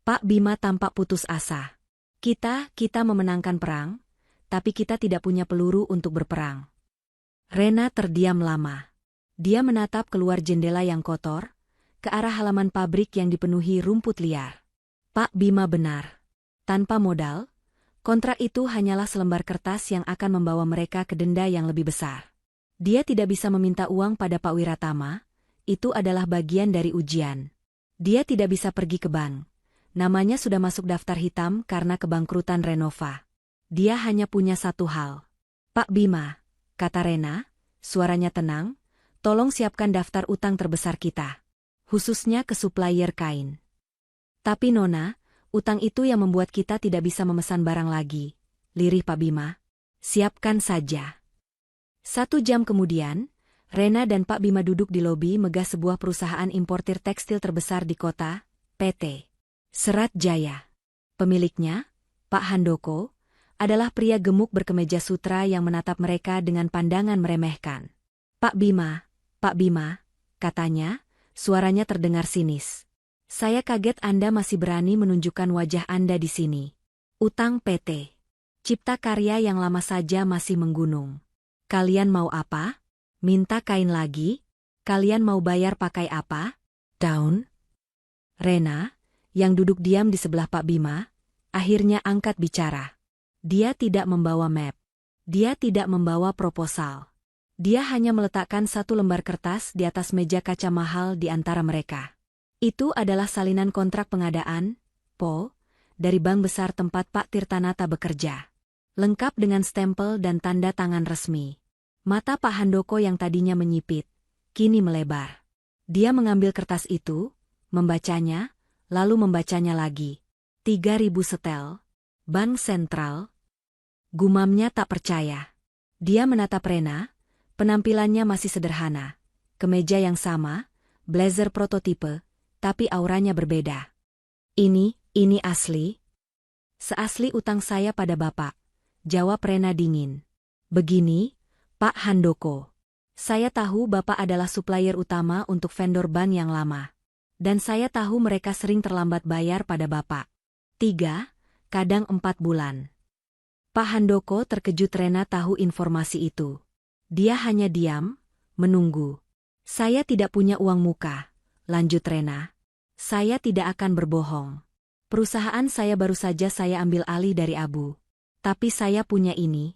Pak Bima tampak putus asa. Kita memenangkan perang, tapi kita tidak punya peluru untuk berperang. Rena terdiam lama. Dia menatap keluar jendela yang kotor, ke arah halaman pabrik yang dipenuhi rumput liar. Pak Bima benar. Tanpa modal, kontrak itu hanyalah selembar kertas yang akan membawa mereka ke denda yang lebih besar. Dia tidak bisa meminta uang pada Pak Wiratama, itu adalah bagian dari ujian. Dia tidak bisa pergi ke bank. Namanya sudah masuk daftar hitam karena kebangkrutan Renova. Dia hanya punya satu hal. Pak Bima, kata Rena, suaranya tenang, tolong siapkan daftar utang terbesar kita. Khususnya ke supplier kain. Tapi Nona, utang itu yang membuat kita tidak bisa memesan barang lagi, lirih Pak Bima. Siapkan saja. 1 jam kemudian, Rena dan Pak Bima duduk di lobi megah sebuah perusahaan importir tekstil terbesar di kota, PT. Serat Jaya. Pemiliknya, Pak Handoko, adalah pria gemuk berkemeja sutra yang menatap mereka dengan pandangan meremehkan. Pak Bima, katanya, suaranya terdengar sinis. Saya kaget Anda masih berani menunjukkan wajah Anda di sini. Utang PT. Cipta Karya yang lama saja masih menggunung. Kalian mau apa? Minta kain lagi? Kalian mau bayar pakai apa? Daun? Rena, yang duduk diam di sebelah Pak Bima, akhirnya angkat bicara. Dia tidak membawa map. Dia tidak membawa proposal. Dia hanya meletakkan 1 lembar kertas di atas meja kaca mahal di antara mereka. Itu adalah salinan kontrak pengadaan, PO, dari bank besar tempat Pak Tirtanata bekerja. Lengkap dengan stempel dan tanda tangan resmi. Mata Pak Handoko yang tadinya menyipit, kini melebar. Dia mengambil kertas itu, membacanya, lalu membacanya lagi. 3.000 setel. Bank Sentral. Gumamnya tak percaya. Dia menatap Rena, penampilannya masih sederhana. Kemeja yang sama, blazer prototipe, tapi auranya berbeda. Ini asli? Seasli utang saya pada Bapak, jawab Rena dingin. Begini, Pak Handoko. Saya tahu Bapak adalah supplier utama untuk vendor bank yang lama. Dan saya tahu mereka sering terlambat bayar pada Bapak. 3, kadang 4 bulan. Pak Handoko terkejut Rena tahu informasi itu. Dia hanya diam, menunggu. Saya tidak punya uang muka, lanjut Rena. Saya tidak akan berbohong. Perusahaan saya baru saja saya ambil alih dari Abu. Tapi saya punya ini.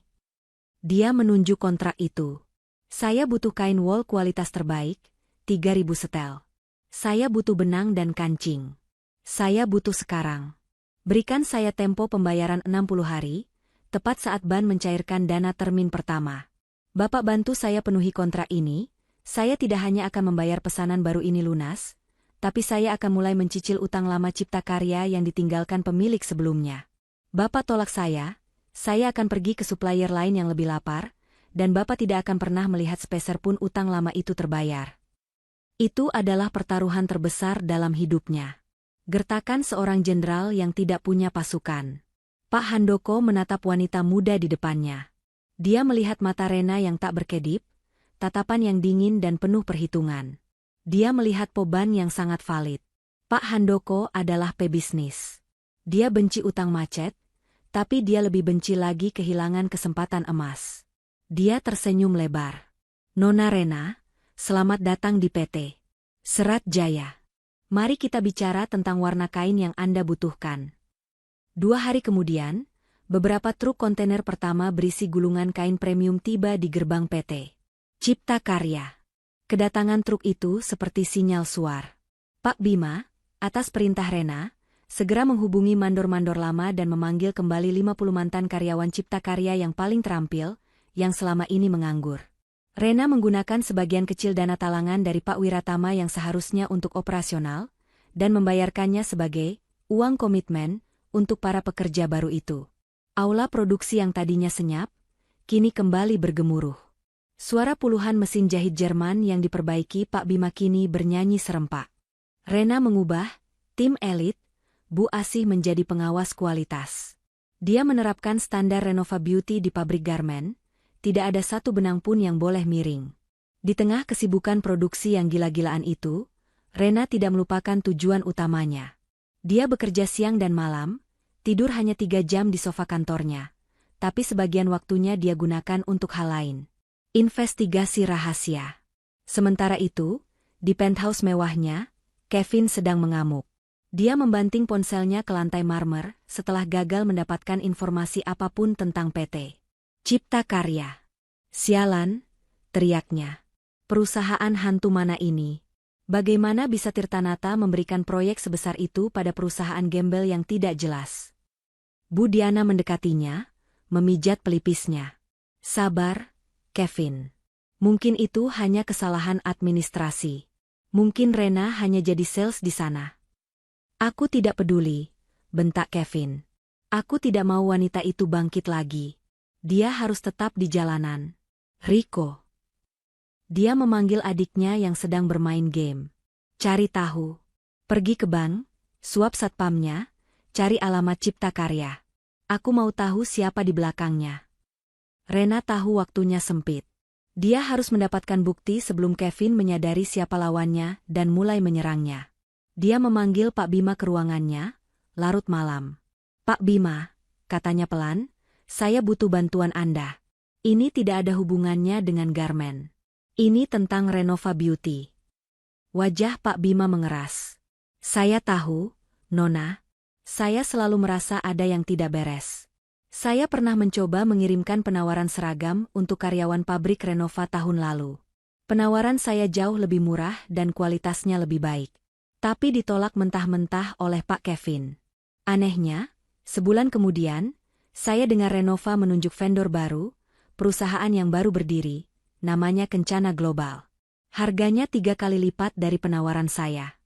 Dia menunjuk kontrak itu. Saya butuh kain wol kualitas terbaik, 3.000 setel. Saya butuh benang dan kancing. Saya butuh sekarang. Berikan saya tempo pembayaran 60 hari, tepat saat Ban mencairkan dana termin pertama. Bapak bantu saya penuhi kontrak ini, saya tidak hanya akan membayar pesanan baru ini lunas, tapi saya akan mulai mencicil utang lama cipta karya yang ditinggalkan pemilik sebelumnya. Bapak tolak saya akan pergi ke supplier lain yang lebih lapar, dan Bapak tidak akan pernah melihat sepeser pun utang lama itu terbayar. Itu adalah pertaruhan terbesar dalam hidupnya. Gertakan seorang jenderal yang tidak punya pasukan. Pak Handoko menatap wanita muda di depannya. Dia melihat mata Rena yang tak berkedip, tatapan yang dingin dan penuh perhitungan. Dia melihat Poban yang sangat valid. Pak Handoko adalah pebisnis. Dia benci utang macet, tapi dia lebih benci lagi kehilangan kesempatan emas. Dia tersenyum lebar. Nona Rena, selamat datang di PT Serat Jaya. Mari kita bicara tentang warna kain yang Anda butuhkan. 2 hari kemudian, beberapa truk kontainer pertama berisi gulungan kain premium tiba di gerbang PT Cipta Karya. Kedatangan truk itu seperti sinyal suar. Pak Bima, atas perintah Rena, segera menghubungi mandor-mandor lama dan memanggil kembali 50 mantan karyawan Cipta Karya yang paling terampil, yang selama ini menganggur. Rena menggunakan sebagian kecil dana talangan dari Pak Wiratama yang seharusnya untuk operasional, dan membayarkannya sebagai uang komitmen untuk para pekerja baru itu. Aula produksi yang tadinya senyap, kini kembali bergemuruh. Suara puluhan mesin jahit Jerman yang diperbaiki Pak Bima kini bernyanyi serempak. Rena mengubah tim elit Bu Asih menjadi pengawas kualitas. Dia menerapkan standar Renova Beauty di pabrik garmen. Tidak ada satu benang pun yang boleh miring. Di tengah kesibukan produksi yang gila-gilaan itu, Rena tidak melupakan tujuan utamanya. Dia bekerja siang dan malam, tidur hanya 3 jam di sofa kantornya, tapi sebagian waktunya dia gunakan untuk hal lain. Investigasi rahasia. Sementara itu, di penthouse mewahnya, Kevin sedang mengamuk. Dia membanting ponselnya ke lantai marmer setelah gagal mendapatkan informasi apapun tentang PT Cipta Karya. Sialan, teriaknya. Perusahaan hantu mana ini? Bagaimana bisa Tirtanata memberikan proyek sebesar itu pada perusahaan gembel yang tidak jelas? Bu Diana mendekatinya, memijat pelipisnya. Sabar, Kevin. Mungkin itu hanya kesalahan administrasi. Mungkin Rena hanya jadi sales di sana. Aku tidak peduli, bentak Kevin. Aku tidak mau wanita itu bangkit lagi. Dia harus tetap di jalanan. Rico. Dia memanggil adiknya yang sedang bermain game. Cari tahu. Pergi ke bank, suap satpamnya, cari alamat Cipta Karya. Aku mau tahu siapa di belakangnya. Rena tahu waktunya sempit. Dia harus mendapatkan bukti sebelum Kevin menyadari siapa lawannya dan mulai menyerangnya. Dia memanggil Pak Bima ke ruangannya, larut malam. Pak Bima, katanya pelan, saya butuh bantuan Anda. Ini tidak ada hubungannya dengan garmen. Ini tentang Renova Beauty. Wajah Pak Bima mengeras. Saya tahu, Nona. Saya selalu merasa ada yang tidak beres. Saya pernah mencoba mengirimkan penawaran seragam untuk karyawan pabrik Renova tahun lalu. Penawaran saya jauh lebih murah dan kualitasnya lebih baik. Tapi ditolak mentah-mentah oleh Pak Kevin. Anehnya, sebulan kemudian, saya dengar Renova menunjuk vendor baru, perusahaan yang baru berdiri, namanya Kencana Global. Harganya 3 kali lipat dari penawaran saya.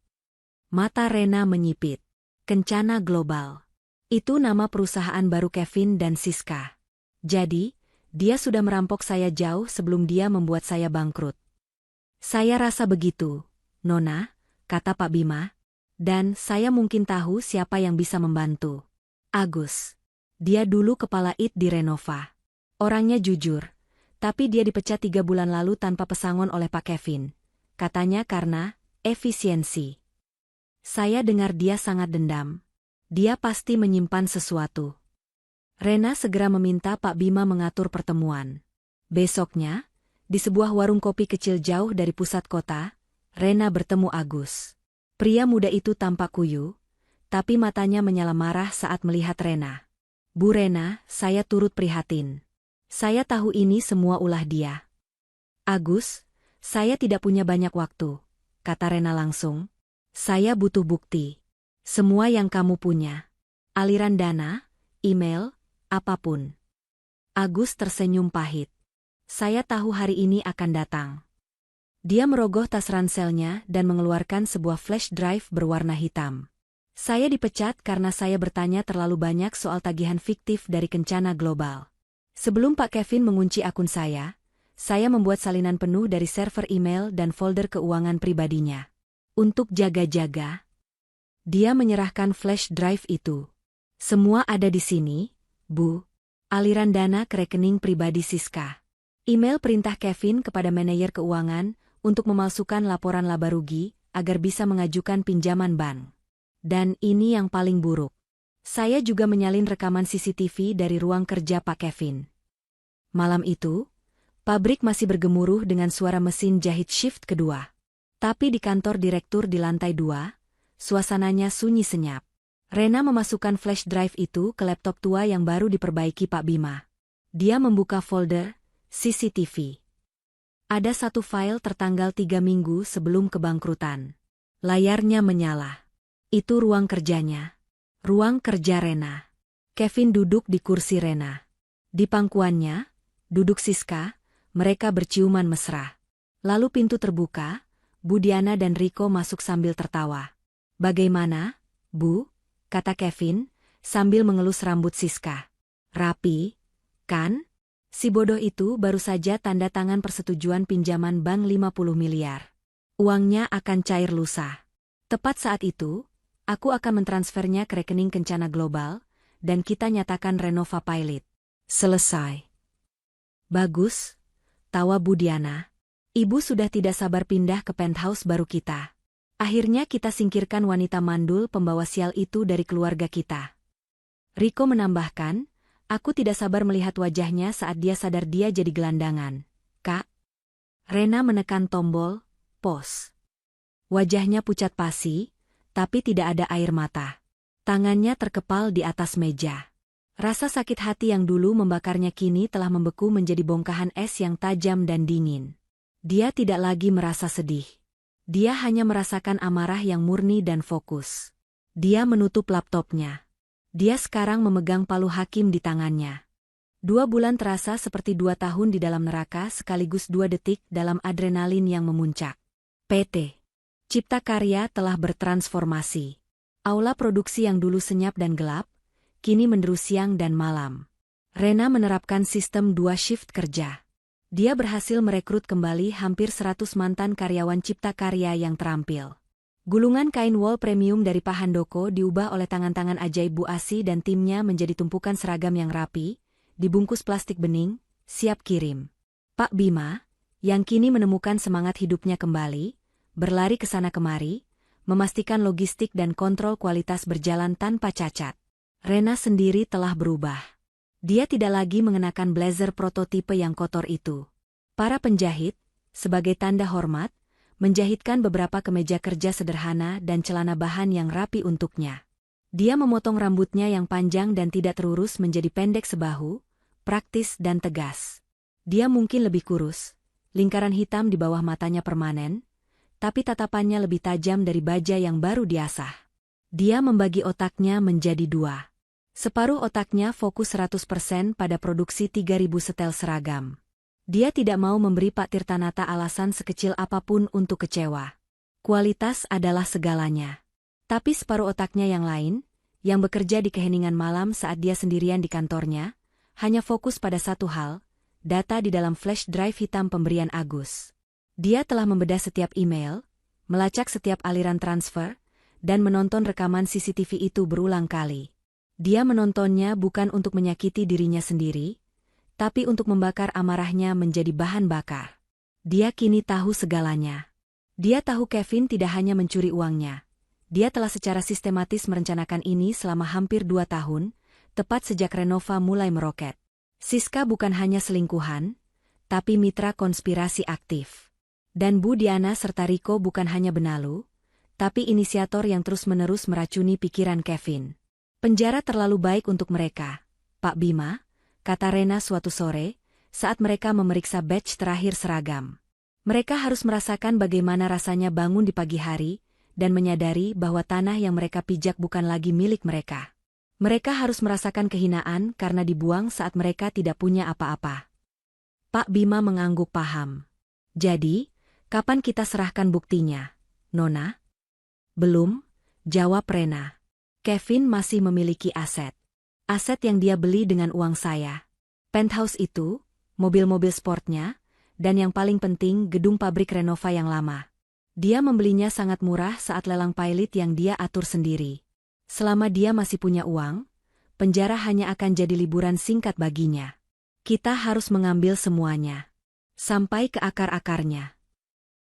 Mata Rena menyipit. Kencana Global. Itu nama perusahaan baru Kevin dan Siska. Jadi, dia sudah merampok saya jauh sebelum dia membuat saya bangkrut. Saya rasa begitu, Nona, kata Pak Bima. Dan saya mungkin tahu siapa yang bisa membantu. Agus. Dia dulu kepala IT di Renova. Orangnya jujur, tapi dia dipecat 3 bulan lalu tanpa pesangon oleh Pak Kevin. Katanya karena efisiensi. Saya dengar dia sangat dendam. Dia pasti menyimpan sesuatu. Rena segera meminta Pak Bima mengatur pertemuan. Besoknya, di sebuah warung kopi kecil jauh dari pusat kota, Rena bertemu Agus. Pria muda itu tampak kuyu, tapi matanya menyala marah saat melihat Rena. "Bu Rena, saya turut prihatin. Saya tahu ini semua ulah dia." "Agus, saya tidak punya banyak waktu," kata Rena langsung. "Saya butuh bukti. Semua yang kamu punya. Aliran dana, email, apapun." Agus tersenyum pahit. "Saya tahu hari ini akan datang." Dia merogoh tas ranselnya dan mengeluarkan sebuah flash drive berwarna hitam. "Saya dipecat karena saya bertanya terlalu banyak soal tagihan fiktif dari Kencana Global. Sebelum Pak Kevin mengunci akun saya membuat salinan penuh dari server email dan folder keuangan pribadinya. Untuk jaga-jaga." Dia menyerahkan flash drive itu. "Semua ada di sini, Bu. Aliran dana ke rekening pribadi Siska. Email perintah Kevin kepada manajer keuangan untuk memalsukan laporan laba rugi agar bisa mengajukan pinjaman bank. Dan ini yang paling buruk. Saya juga menyalin rekaman CCTV dari ruang kerja Pak Kevin." Malam itu, pabrik masih bergemuruh dengan suara mesin jahit shift kedua. Tapi di kantor direktur di lantai 2, suasananya sunyi senyap. Rena memasukkan flash drive itu ke laptop tua yang baru diperbaiki Pak Bima. Dia membuka folder CCTV. Ada satu file tertanggal 3 minggu sebelum kebangkrutan. Layarnya menyala. Itu ruang kerjanya. Ruang kerja Rena. Kevin duduk di kursi Rena. Di pangkuannya, duduk Siska, mereka berciuman mesra. Lalu pintu terbuka, Bu Diana dan Riko masuk sambil tertawa. "Bagaimana, Bu?" kata Kevin, sambil mengelus rambut Siska. "Rapi, kan? Si bodoh itu baru saja tanda tangan persetujuan pinjaman bank 50 miliar. Uangnya akan cair lusa. Tepat saat itu, aku akan mentransfernya ke rekening Kencana Global, dan kita nyatakan Renova Pilot. Selesai." "Bagus," tawa Bu Diana. "Ibu sudah tidak sabar pindah ke penthouse baru kita. Akhirnya kita singkirkan wanita mandul pembawa sial itu dari keluarga kita." Riko menambahkan, "Aku tidak sabar melihat wajahnya saat dia sadar dia jadi gelandangan, Kak." Rena menekan tombol pause. Wajahnya pucat pasi, tapi tidak ada air mata. Tangannya terkepal di atas meja. Rasa sakit hati yang dulu membakarnya kini telah membeku menjadi bongkahan es yang tajam dan dingin. Dia tidak lagi merasa sedih. Dia hanya merasakan amarah yang murni dan fokus. Dia menutup laptopnya. Dia sekarang memegang palu hakim di tangannya. 2 bulan terasa seperti 2 tahun di dalam neraka sekaligus 2 detik dalam adrenalin yang memuncak. PT Cipta Karya telah bertransformasi. Aula produksi yang dulu senyap dan gelap, kini menderu siang dan malam. Rena menerapkan sistem 2 shift kerja. Dia berhasil merekrut kembali hampir 100 mantan karyawan Cipta Karya yang terampil. Gulungan kain wol premium dari Pak Handoko diubah oleh tangan-tangan ajaib Bu Asi dan timnya menjadi tumpukan seragam yang rapi, dibungkus plastik bening, siap kirim. Pak Bima, yang kini menemukan semangat hidupnya kembali, berlari ke sana kemari, memastikan logistik dan kontrol kualitas berjalan tanpa cacat. Rena sendiri telah berubah. Dia tidak lagi mengenakan blazer prototipe yang kotor itu. Para penjahit, sebagai tanda hormat, menjahitkan beberapa kemeja kerja sederhana dan celana bahan yang rapi untuknya. Dia memotong rambutnya yang panjang dan tidak terurus menjadi pendek sebahu, praktis dan tegas. Dia mungkin lebih kurus, lingkaran hitam di bawah matanya permanen, tapi tatapannya lebih tajam dari baja yang baru diasah. Dia membagi otaknya menjadi 2. Separuh otaknya fokus 100% pada produksi 3.000 setel seragam. Dia tidak mau memberi Pak Tirtanata alasan sekecil apapun untuk kecewa. Kualitas adalah segalanya. Tapi separuh otaknya yang lain, yang bekerja di keheningan malam saat dia sendirian di kantornya, hanya fokus pada satu hal, data di dalam flash drive hitam pemberian Agus. Dia telah membedah setiap email, melacak setiap aliran transfer, dan menonton rekaman CCTV itu berulang kali. Dia menontonnya bukan untuk menyakiti dirinya sendiri, tapi untuk membakar amarahnya menjadi bahan bakar. Dia kini tahu segalanya. Dia tahu Kevin tidak hanya mencuri uangnya. Dia telah secara sistematis merencanakan ini selama hampir 2 tahun, tepat sejak Renova mulai meroket. Siska bukan hanya selingkuhan, tapi mitra konspirasi aktif. Dan Bu Diana serta Riko bukan hanya benalu, tapi inisiator yang terus-menerus meracuni pikiran Kevin. Penjara terlalu baik untuk mereka, Pak Bima, kata Rena suatu sore, saat mereka memeriksa batch terakhir seragam. Mereka harus merasakan bagaimana rasanya bangun di pagi hari, dan menyadari bahwa tanah yang mereka pijak bukan lagi milik mereka. Mereka harus merasakan kehinaan karena dibuang saat mereka tidak punya apa-apa. Pak Bima mengangguk paham. Jadi, kapan kita serahkan buktinya, Nona? Belum, jawab Rena. Kevin masih memiliki aset. Aset yang dia beli dengan uang saya. Penthouse itu, mobil-mobil sportnya, dan yang paling penting gedung pabrik Renova yang lama. Dia membelinya sangat murah saat lelang pilot yang dia atur sendiri. Selama dia masih punya uang, penjara hanya akan jadi liburan singkat baginya. Kita harus mengambil semuanya. Sampai ke akar-akarnya.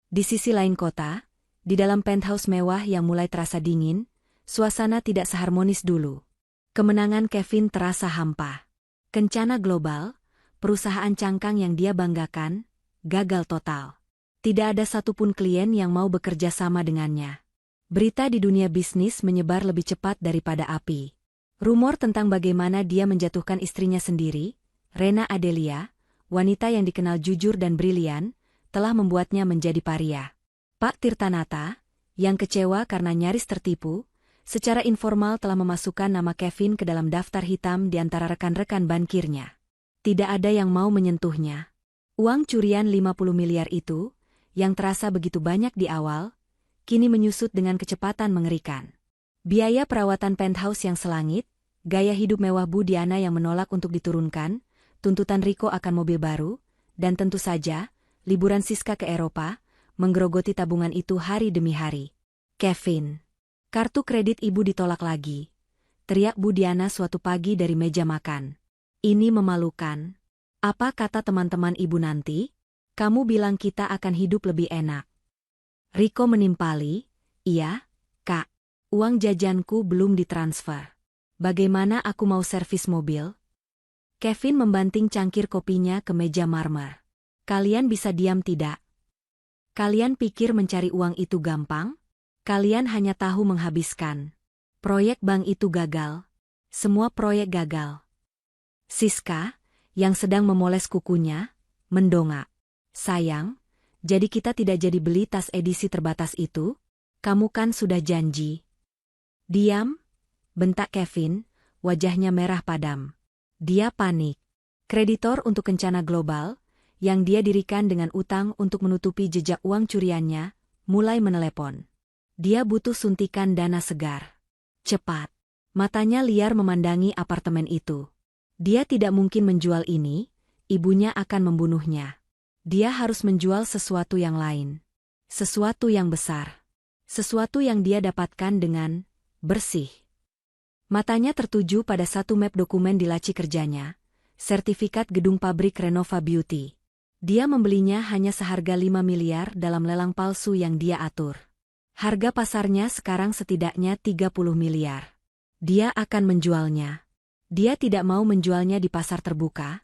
Di sisi lain kota, di dalam penthouse mewah yang mulai terasa dingin, suasana tidak seharmonis dulu. Kemenangan Kevin terasa hampa. Kencana global, perusahaan cangkang yang dia banggakan, gagal total. Tidak ada satupun klien yang mau bekerja sama dengannya. Berita di dunia bisnis menyebar lebih cepat daripada api. Rumor tentang bagaimana dia menjatuhkan istrinya sendiri, Rena Adelia, wanita yang dikenal jujur dan brilian, telah membuatnya menjadi paria. Pak Tirtanata, yang kecewa karena nyaris tertipu, secara informal telah memasukkan nama Kevin ke dalam daftar hitam di antara rekan-rekan bankirnya. Tidak ada yang mau menyentuhnya. Uang curian 50 miliar itu, yang terasa begitu banyak di awal, kini menyusut dengan kecepatan mengerikan. Biaya perawatan penthouse yang selangit, gaya hidup mewah Bu Diana yang menolak untuk diturunkan, tuntutan Riko akan mobil baru, dan tentu saja, liburan Siska ke Eropa, menggerogoti tabungan itu hari demi hari. Kevin. Kartu kredit ibu ditolak lagi. Teriak Bu Diana suatu pagi dari meja makan. Ini memalukan. Apa kata teman-teman ibu nanti? Kamu bilang kita akan hidup lebih enak. Riko menimpali, iya, Kak. Uang jajanku belum ditransfer. Bagaimana aku mau servis mobil? Kevin membanting cangkir kopinya ke meja marmer. Kalian bisa diam tidak? Kalian pikir mencari uang itu gampang? Kalian hanya tahu menghabiskan. Proyek bank itu gagal. Semua proyek gagal. Siska, yang sedang memoles kukunya, mendongak. Sayang, jadi kita tidak jadi beli tas edisi terbatas itu? Kamu kan sudah janji. Diam, bentak Kevin, wajahnya merah padam. Dia panik. Kreditor untuk Kencana Global, yang dia dirikan dengan utang untuk menutupi jejak uang curiannya, mulai menelepon. Dia butuh suntikan dana segar. Cepat. Matanya liar memandangi apartemen itu. Dia tidak mungkin menjual ini, ibunya akan membunuhnya. Dia harus menjual sesuatu yang lain. Sesuatu yang besar. Sesuatu yang dia dapatkan dengan bersih. Matanya tertuju pada satu map dokumen di laci kerjanya, sertifikat gedung pabrik Renova Beauty. Dia membelinya hanya seharga 5 miliar dalam lelang palsu yang dia atur. Harga pasarnya sekarang setidaknya 30 miliar. Dia akan menjualnya. Dia tidak mau menjualnya di pasar terbuka,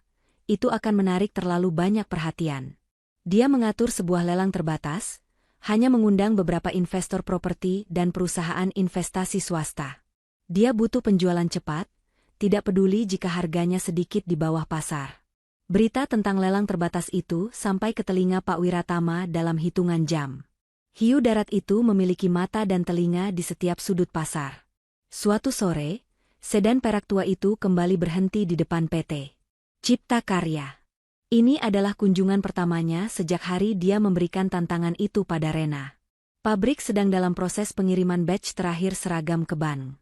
itu akan menarik terlalu banyak perhatian. Dia mengatur sebuah lelang terbatas, hanya mengundang beberapa investor properti dan perusahaan investasi swasta. Dia butuh penjualan cepat, tidak peduli jika harganya sedikit di bawah pasar. Berita tentang lelang terbatas itu sampai ke telinga Pak Wiratama dalam hitungan jam. Hiu darat itu memiliki mata dan telinga di setiap sudut pasar. Suatu sore, sedan perak tua itu kembali berhenti di depan PT Cipta Karya. Ini adalah kunjungan pertamanya sejak hari dia memberikan tantangan itu pada Rena. Pabrik sedang dalam proses pengiriman batch terakhir seragam ke bank.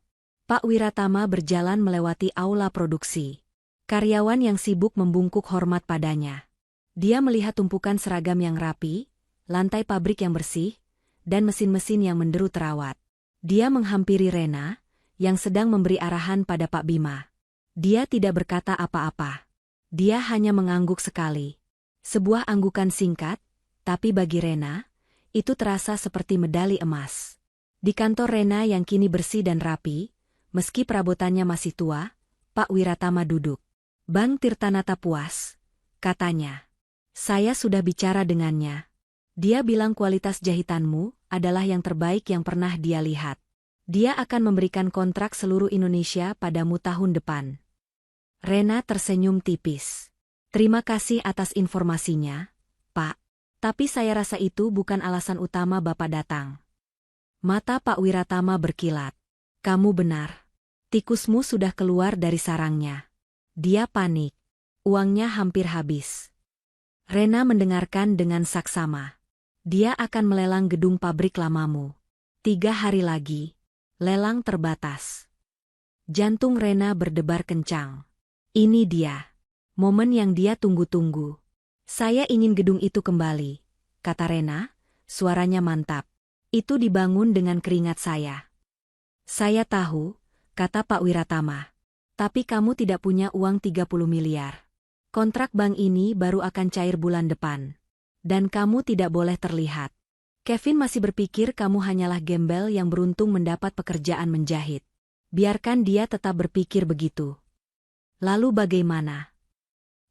Pak Wiratama berjalan melewati aula produksi. Karyawan yang sibuk membungkuk hormat padanya. Dia melihat tumpukan seragam yang rapi, lantai pabrik yang bersih, dan mesin-mesin yang menderu terawat. Dia menghampiri Rena, yang sedang memberi arahan pada Pak Bima. Dia tidak berkata apa-apa. Dia hanya mengangguk sekali. Sebuah anggukan singkat, tapi bagi Rena, itu terasa seperti medali emas. Di kantor Rena yang kini bersih dan rapi, meski perabotannya masih tua, Pak Wiratama duduk. Bang Tirtanata puas, katanya. Saya sudah bicara dengannya. Dia bilang kualitas jahitanmu adalah yang terbaik yang pernah dia lihat. Dia akan memberikan kontrak seluruh Indonesia padamu tahun depan. Rena tersenyum tipis. Terima kasih atas informasinya, Pak. Tapi saya rasa itu bukan alasan utama Bapak datang. Mata Pak Wiratama berkilat. Kamu benar. Tikusmu sudah keluar dari sarangnya. Dia panik. Uangnya hampir habis. Rena mendengarkan dengan saksama. Dia akan melelang gedung pabrik lamamu. 3 hari lagi. Lelang terbatas. Jantung Rena berdebar kencang. Ini dia. Momen yang dia tunggu-tunggu. Saya ingin gedung itu kembali, kata Rena, suaranya mantap. Itu dibangun dengan keringat saya. Saya tahu, kata Pak Wiratama. Tapi kamu tidak punya uang 30 miliar. Kontrak bank ini baru akan cair bulan depan. Dan kamu tidak boleh terlihat. Kevin masih berpikir kamu hanyalah gembel yang beruntung mendapat pekerjaan menjahit. Biarkan dia tetap berpikir begitu. Lalu bagaimana?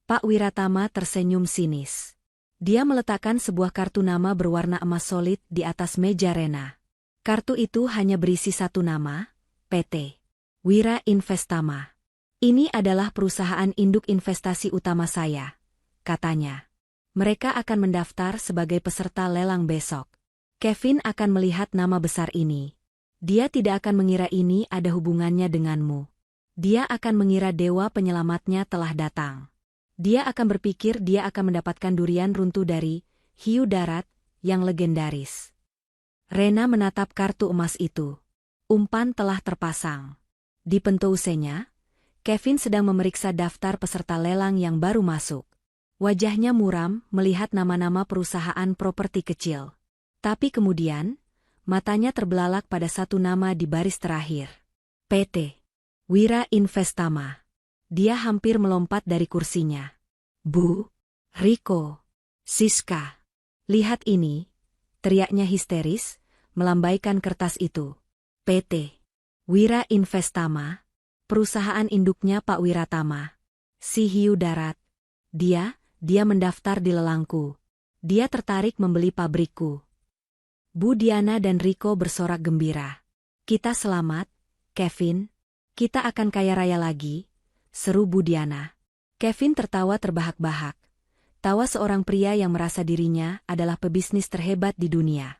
Pak Wiratama tersenyum sinis. Dia meletakkan sebuah kartu nama berwarna emas solid di atas meja Rena. Kartu itu hanya berisi satu nama, PT Wira Investama. Ini adalah perusahaan induk investasi utama saya, katanya. Mereka akan mendaftar sebagai peserta lelang besok. Kevin akan melihat nama besar ini. Dia tidak akan mengira ini ada hubungannya denganmu. Dia akan mengira dewa penyelamatnya telah datang. Dia akan berpikir dia akan mendapatkan durian runtuh dari hiu darat yang legendaris. Rena menatap kartu emas itu. Umpan telah terpasang. Di pentousenya, Kevin sedang memeriksa daftar peserta lelang yang baru masuk. Wajahnya muram melihat nama-nama perusahaan properti kecil. Tapi kemudian, matanya terbelalak pada satu nama di baris terakhir. PT Wira Investama. Dia hampir melompat dari kursinya. Bu, Riko, Siska. Lihat ini, teriaknya histeris, melambaikan kertas itu. PT Wira Investama, perusahaan induknya Pak Wiratama. Si hiu darat. Dia mendaftar di lelangku. Dia tertarik membeli pabrikku. Bu Diana dan Riko bersorak gembira. Kita selamat, Kevin. Kita akan kaya raya lagi, seru Bu Diana. Kevin tertawa terbahak-bahak. Tawa seorang pria yang merasa dirinya adalah pebisnis terhebat di dunia.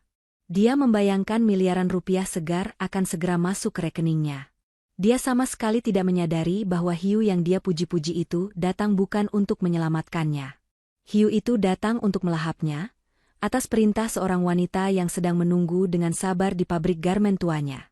Dia membayangkan miliaran rupiah segar akan segera masuk ke rekeningnya. Dia sama sekali tidak menyadari bahwa hiu yang dia puji-puji itu datang bukan untuk menyelamatkannya. Hiu itu datang untuk melahapnya, atas perintah seorang wanita yang sedang menunggu dengan sabar di pabrik garmen tuanya.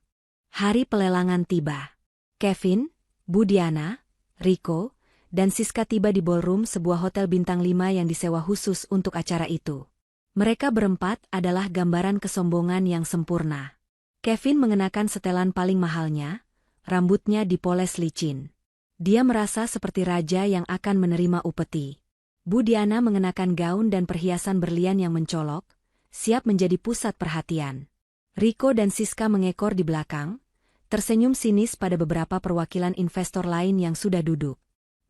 Hari pelelangan tiba. Kevin, Bu Diana, Riko, dan Siska tiba di ballroom sebuah hotel bintang 5 yang disewa khusus untuk acara itu. Mereka berempat adalah gambaran kesombongan yang sempurna. Kevin mengenakan setelan paling mahalnya, rambutnya dipoles licin. Dia merasa seperti raja yang akan menerima upeti. Bu Diana mengenakan gaun dan perhiasan berlian yang mencolok, siap menjadi pusat perhatian. Riko dan Siska mengekor di belakang, tersenyum sinis pada beberapa perwakilan investor lain yang sudah duduk.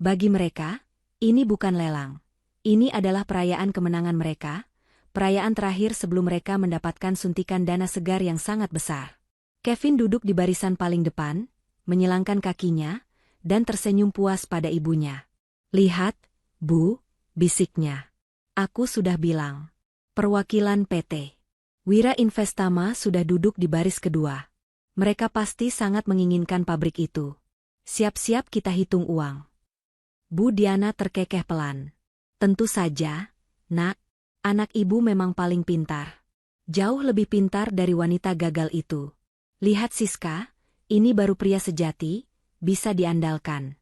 Bagi mereka, ini bukan lelang. Ini adalah perayaan kemenangan mereka, perayaan terakhir sebelum mereka mendapatkan suntikan dana segar yang sangat besar. Kevin duduk di barisan paling depan, menyilangkan kakinya, dan tersenyum puas pada ibunya. Lihat, Bu, bisiknya. Aku sudah bilang. Perwakilan PT Wira Investama sudah duduk di baris kedua. Mereka pasti sangat menginginkan pabrik itu. Siap-siap kita hitung uang. Bu Diana terkekeh pelan. Tentu saja, Nak. Anak ibu memang paling pintar. Jauh lebih pintar dari wanita gagal itu. Lihat Siska, ini baru pria sejati, bisa diandalkan.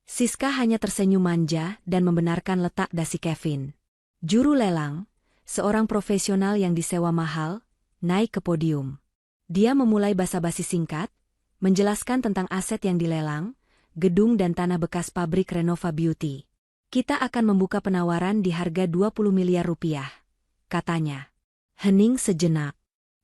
Siska hanya tersenyum manja dan membenarkan letak dasi Kevin. Juru lelang, seorang profesional yang disewa mahal, naik ke podium. Dia memulai basa-basi singkat, menjelaskan tentang aset yang dilelang, gedung dan tanah bekas pabrik Renova Beauty. Kita akan membuka penawaran di harga 20 miliar rupiah, katanya. Hening sejenak.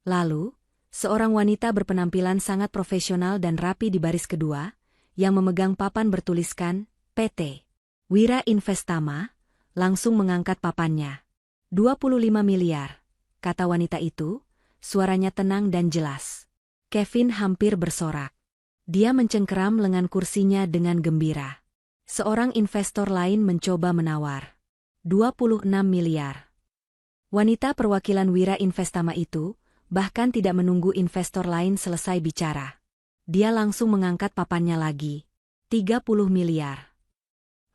Lalu, seorang wanita berpenampilan sangat profesional dan rapi di baris kedua, yang memegang papan bertuliskan PT Wira Investama, langsung mengangkat papannya. 25 miliar, kata wanita itu, suaranya tenang dan jelas. Kevin hampir bersorak. Dia mencengkeram lengan kursinya dengan gembira. Seorang investor lain mencoba menawar. 26 miliar. Wanita perwakilan Wira Investama itu bahkan tidak menunggu investor lain selesai bicara. Dia langsung mengangkat papannya lagi. 30 miliar.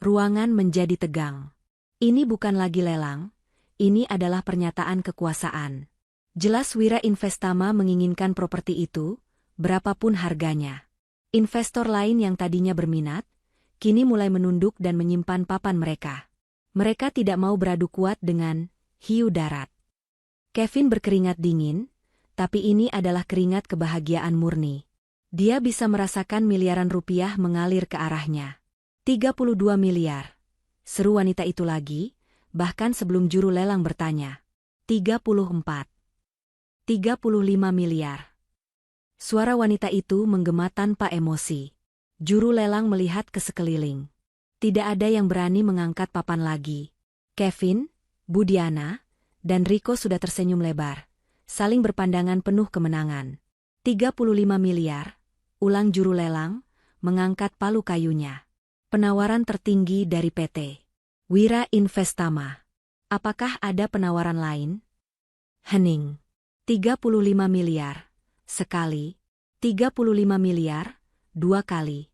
Ruangan menjadi tegang. Ini bukan lagi lelang, ini adalah pernyataan kekuasaan. Jelas Wira Investama menginginkan properti itu, berapapun harganya. Investor lain yang tadinya berminat, kini mulai menunduk dan menyimpan papan mereka. Mereka tidak mau beradu kuat dengan hiu darat. Kevin berkeringat dingin, tapi ini adalah keringat kebahagiaan murni. Dia bisa merasakan miliaran rupiah mengalir ke arahnya. 32 miliar. Seru wanita itu lagi, bahkan sebelum juru lelang bertanya. 34. 35 miliar. Suara wanita itu menggema tanpa emosi. Juru lelang melihat ke sekeliling. Tidak ada yang berani mengangkat papan lagi. Kevin, Budiana, dan Riko sudah tersenyum lebar, saling berpandangan penuh kemenangan. 35 miliar, ulang juru lelang, mengangkat palu kayunya. Penawaran tertinggi dari PT Wira Investama. Apakah ada penawaran lain? Hening. 35 miliar. Sekali. 35 miliar. 2 kali.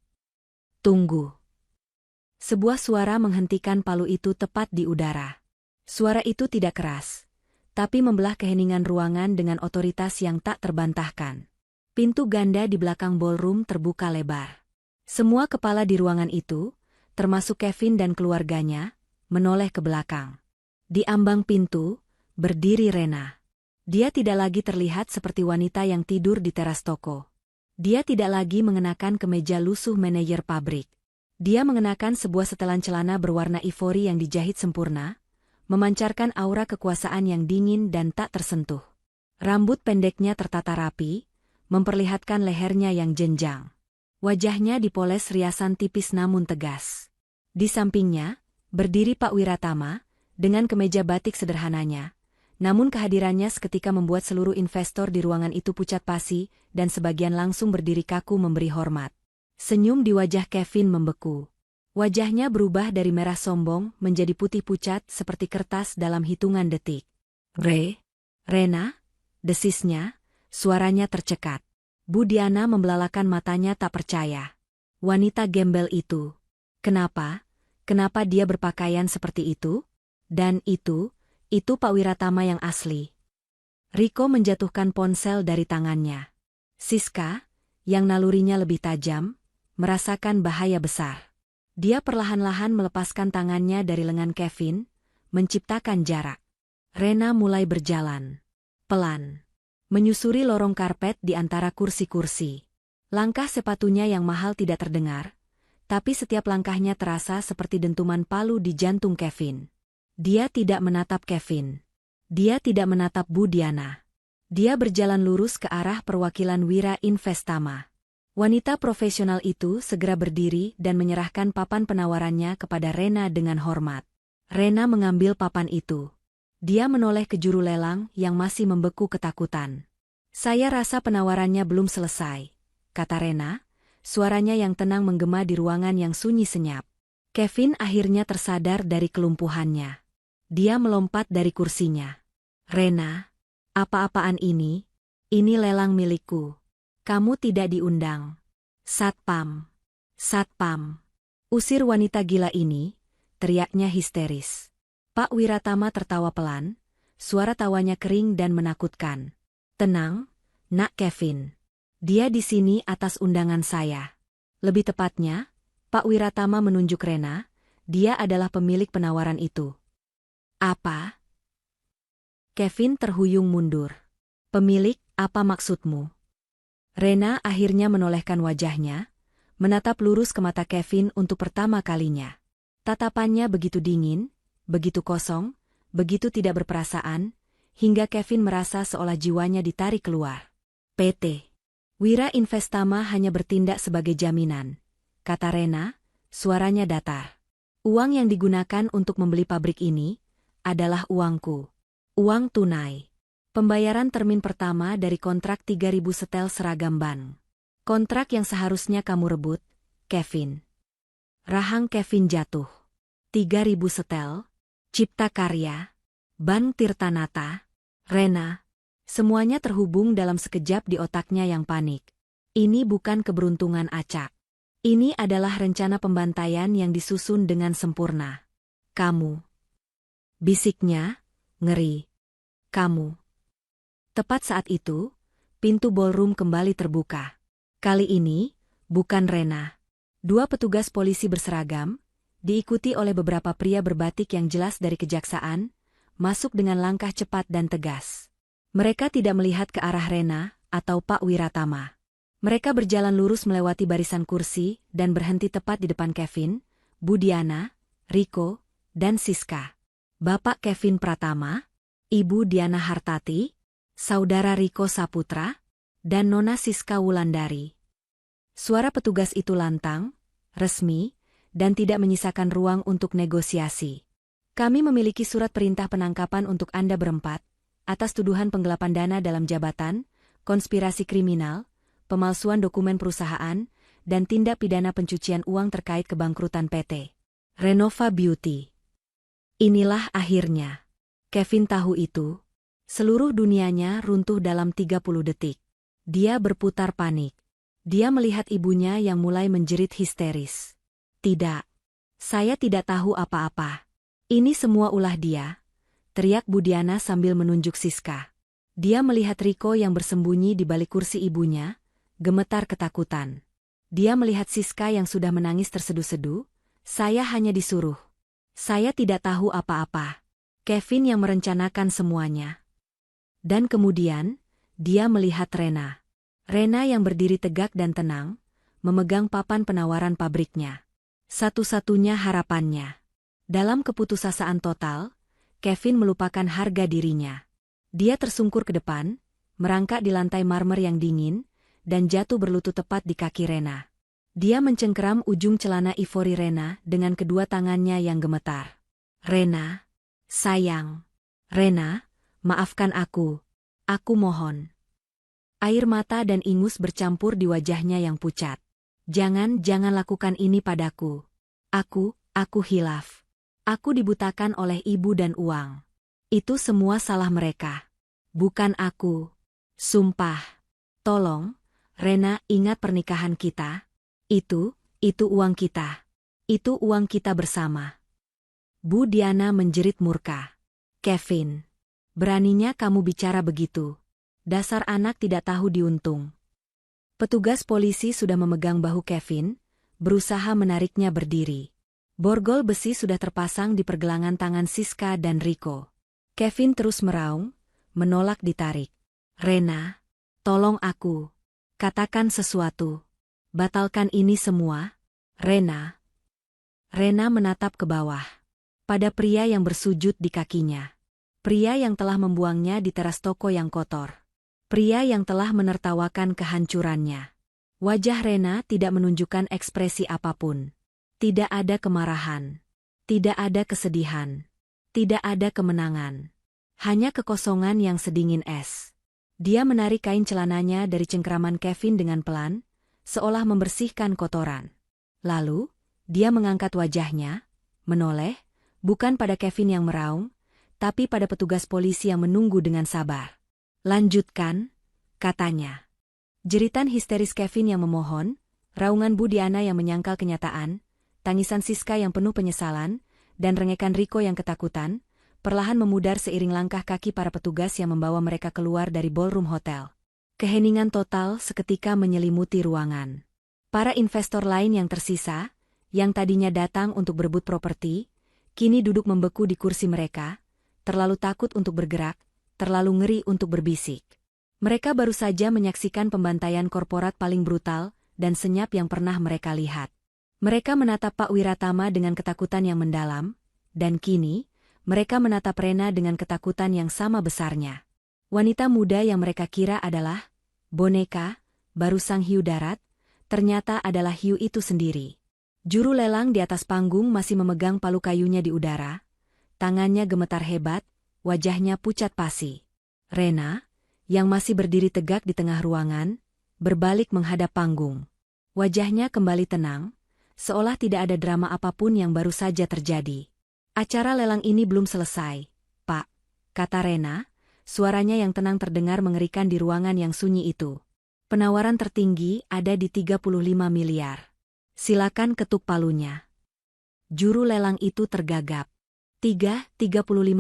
Tunggu. Sebuah suara menghentikan palu itu tepat di udara. Suara itu tidak keras, tapi membelah keheningan ruangan dengan otoritas yang tak terbantahkan. Pintu ganda di belakang ballroom terbuka lebar. Semua kepala di ruangan itu, termasuk Kevin dan keluarganya, menoleh ke belakang. Di ambang pintu, berdiri Rena. Dia tidak lagi terlihat seperti wanita yang tidur di teras toko. Dia tidak lagi mengenakan kemeja lusuh manajer pabrik. Dia mengenakan sebuah setelan celana berwarna ivory yang dijahit sempurna, memancarkan aura kekuasaan yang dingin dan tak tersentuh. Rambut pendeknya tertata rapi, memperlihatkan lehernya yang jenjang. Wajahnya dipoles riasan tipis namun tegas. Di sampingnya, berdiri Pak Wiratama, dengan kemeja batik sederhananya. Namun kehadirannya seketika membuat seluruh investor di ruangan itu pucat pasi, dan sebagian langsung berdiri kaku memberi hormat. Senyum di wajah Kevin membeku. Wajahnya berubah dari merah sombong menjadi putih pucat seperti kertas dalam hitungan detik. Rena, desisnya, suaranya tercekat. Budiana membelalakan matanya tak percaya. Wanita gembel itu. Kenapa dia berpakaian seperti itu? Dan itu Pak Wiratama yang asli. Riko menjatuhkan ponsel dari tangannya. Siska, yang nalurinya lebih tajam, merasakan bahaya besar. Dia perlahan-lahan melepaskan tangannya dari lengan Kevin, menciptakan jarak. Rena mulai berjalan. Pelan. Menyusuri lorong karpet di antara kursi-kursi. Langkah sepatunya yang mahal tidak terdengar, tapi setiap langkahnya terasa seperti dentuman palu di jantung Kevin. Dia tidak menatap Kevin. Dia tidak menatap Budiana. Dia berjalan lurus ke arah perwakilan Wira Investama. Wanita profesional itu segera berdiri dan menyerahkan papan penawarannya kepada Rena dengan hormat. Rena mengambil papan itu. Dia menoleh ke juru lelang yang masih membeku ketakutan. Saya rasa penawarannya belum selesai, kata Rena, suaranya yang tenang menggema di ruangan yang sunyi senyap. Kevin akhirnya tersadar dari kelumpuhannya. Dia melompat dari kursinya. Rena, apa-apaan ini? Ini lelang milikku. Kamu tidak diundang. Satpam. Satpam. Usir wanita gila ini, teriaknya histeris. Pak Wiratama tertawa pelan, suara tawanya kering dan menakutkan. Tenang, Nak Kevin. Dia di sini atas undangan saya. Lebih tepatnya, Pak Wiratama menunjuk Rena, dia adalah pemilik penawaran itu. Apa? Kevin terhuyung mundur. Pemilik, apa maksudmu? Rena akhirnya menolehkan wajahnya, menatap lurus ke mata Kevin untuk pertama kalinya. Tatapannya begitu dingin, begitu kosong, begitu tidak berperasaan, hingga Kevin merasa seolah jiwanya ditarik keluar. PT Wira Investama hanya bertindak sebagai jaminan, kata Rena, suaranya datar. Uang yang digunakan untuk membeli pabrik ini adalah uangku. Uang tunai. Pembayaran termin pertama dari kontrak 3.000 setel seragam ban. Kontrak yang seharusnya kamu rebut, Kevin. Rahang Kevin jatuh. 3.000 setel, Cipta Karya, Ban Tirtanata, Rena. Semuanya terhubung dalam sekejap di otaknya yang panik. Ini bukan keberuntungan acak. Ini adalah rencana pembantaian yang disusun dengan sempurna. Kamu. Bisiknya, ngeri. Kamu. Tepat saat itu, pintu ballroom kembali terbuka. Kali ini, bukan Rena. 2 petugas polisi berseragam, diikuti oleh beberapa pria berbatik yang jelas dari kejaksaan, masuk dengan langkah cepat dan tegas. Mereka tidak melihat ke arah Rena atau Pak Wiratama. Mereka berjalan lurus melewati barisan kursi dan berhenti tepat di depan Kevin, Bu Diana, Riko, dan Siska. Bapak Kevin Pratama, Ibu Diana Hartati, Saudara Riko Saputra, dan Nona Siska Wulandari. Suara petugas itu lantang, resmi, dan tidak menyisakan ruang untuk negosiasi. Kami memiliki surat perintah penangkapan untuk Anda berempat, atas tuduhan penggelapan dana dalam jabatan, konspirasi kriminal, pemalsuan dokumen perusahaan, dan tindak pidana pencucian uang terkait kebangkrutan PT Renova Beauty. Inilah akhirnya. Kevin tahu itu. Seluruh dunianya runtuh dalam 30 detik. Dia berputar panik. Dia melihat ibunya yang mulai menjerit histeris. Tidak. Saya tidak tahu apa-apa. Ini semua ulah dia, teriak Bu Diana sambil menunjuk Siska. Dia melihat Riko yang bersembunyi di balik kursi ibunya, gemetar ketakutan. Dia melihat Siska yang sudah menangis terseduh-seduh. Saya hanya disuruh. Saya tidak tahu apa-apa. Kevin yang merencanakan semuanya. Dan kemudian, dia melihat Rena. Rena yang berdiri tegak dan tenang, memegang papan penawaran pabriknya. Satu-satunya harapannya. Dalam keputusasaan total, Kevin melupakan harga dirinya. Dia tersungkur ke depan, merangkak di lantai marmer yang dingin, dan jatuh berlutut tepat di kaki Rena. Dia mencengkeram ujung celana ivori Rena dengan kedua tangannya yang gemetar. Rena, sayang. Rena, maafkan aku. Aku mohon. Air mata dan ingus bercampur di wajahnya yang pucat. Jangan lakukan ini padaku. Aku hilaf. Aku dibutakan oleh ibu dan uang. Itu semua salah mereka. Bukan aku. Sumpah. Tolong, Rena, ingat pernikahan kita. Itu uang kita. Itu uang kita bersama. Bu Diana menjerit murka. Kevin, beraninya kamu bicara begitu. Dasar anak tidak tahu diuntung. Petugas polisi sudah memegang bahu Kevin, berusaha menariknya berdiri. Borgol besi sudah terpasang di pergelangan tangan Siska dan Riko. Kevin terus meraung, menolak ditarik. Rena, tolong aku. Katakan sesuatu. Batalkan ini semua. Rena. Rena menatap ke bawah. Pada pria yang bersujud di kakinya. Pria yang telah membuangnya di teras toko yang kotor. Pria yang telah menertawakan kehancurannya. Wajah Rena tidak menunjukkan ekspresi apapun. Tidak ada kemarahan. Tidak ada kesedihan. Tidak ada kemenangan. Hanya kekosongan yang sedingin es. Dia menarik kain celananya dari cengkeraman Kevin dengan pelan, seolah membersihkan kotoran. Lalu, dia mengangkat wajahnya, menoleh, bukan pada Kevin yang meraung, tapi pada petugas polisi yang menunggu dengan sabar. Lanjutkan, katanya. Jeritan histeris Kevin yang memohon, raungan Bu Diana yang menyangkal kenyataan, tangisan Siska yang penuh penyesalan, dan rengekan Riko yang ketakutan, perlahan memudar seiring langkah kaki para petugas yang membawa mereka keluar dari ballroom hotel. Keheningan total seketika menyelimuti ruangan. Para investor lain yang tersisa, yang tadinya datang untuk berebut properti, kini duduk membeku di kursi mereka, terlalu takut untuk bergerak, terlalu ngeri untuk berbisik. Mereka baru saja menyaksikan pembantaian korporat paling brutal dan senyap yang pernah mereka lihat. Mereka menatap Pak Wiratama dengan ketakutan yang mendalam, dan kini, mereka menatap Rena dengan ketakutan yang sama besarnya. Wanita muda yang mereka kira adalah boneka, baru sang hiu darat, Ternyata adalah hiu itu sendiri. Juru lelang di atas panggung masih memegang palu kayunya di udara. Tangannya gemetar hebat, wajahnya pucat pasi. Rena, yang masih berdiri tegak di tengah ruangan, berbalik menghadap panggung. Wajahnya kembali tenang, seolah tidak ada drama apapun yang baru saja terjadi. Acara lelang ini belum selesai, Pak, kata Rena, suaranya yang tenang terdengar mengerikan di ruangan yang sunyi itu. Penawaran tertinggi ada di 35 miliar. Silakan ketuk palunya. Juru lelang itu tergagap. 35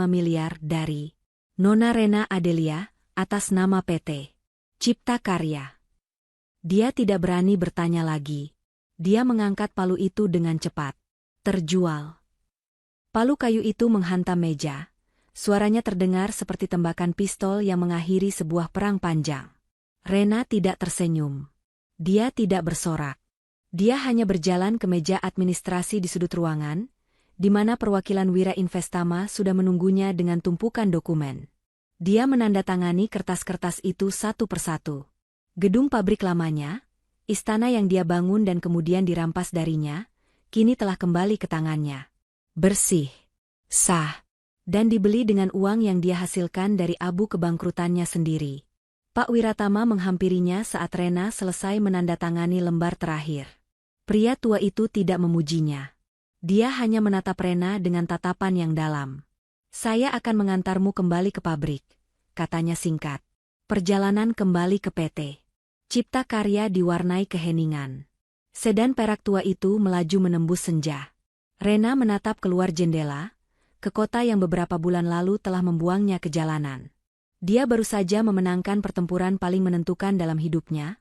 miliar dari Nona Rena Adelia, atas nama PT Cipta Karya. Dia tidak berani bertanya lagi. Dia mengangkat palu itu dengan cepat. Terjual. Palu kayu itu menghantam meja. Suaranya terdengar seperti tembakan pistol yang mengakhiri sebuah perang panjang. Rena tidak tersenyum. Dia tidak bersorak. Dia hanya berjalan ke meja administrasi di sudut ruangan, di mana perwakilan Wira Investama sudah menunggunya dengan tumpukan dokumen. Dia menandatangani kertas-kertas itu satu persatu. Gedung pabrik lamanya, istana yang dia bangun dan kemudian dirampas darinya, kini telah kembali ke tangannya. Bersih, sah, dan dibeli dengan uang yang dia hasilkan dari abu kebangkrutannya sendiri. Pak Wiratama menghampirinya saat Rena selesai menandatangani lembar terakhir. Pria tua itu tidak memujinya. Dia hanya menatap Rena dengan tatapan yang dalam. Saya akan mengantarmu kembali ke pabrik, katanya singkat. Perjalanan kembali ke PT Cipta Karya diwarnai keheningan. Sedan perak tua itu melaju menembus senja. Rena menatap keluar jendela, ke kota yang beberapa bulan lalu telah membuangnya ke jalanan. Dia baru saja memenangkan pertempuran paling menentukan dalam hidupnya,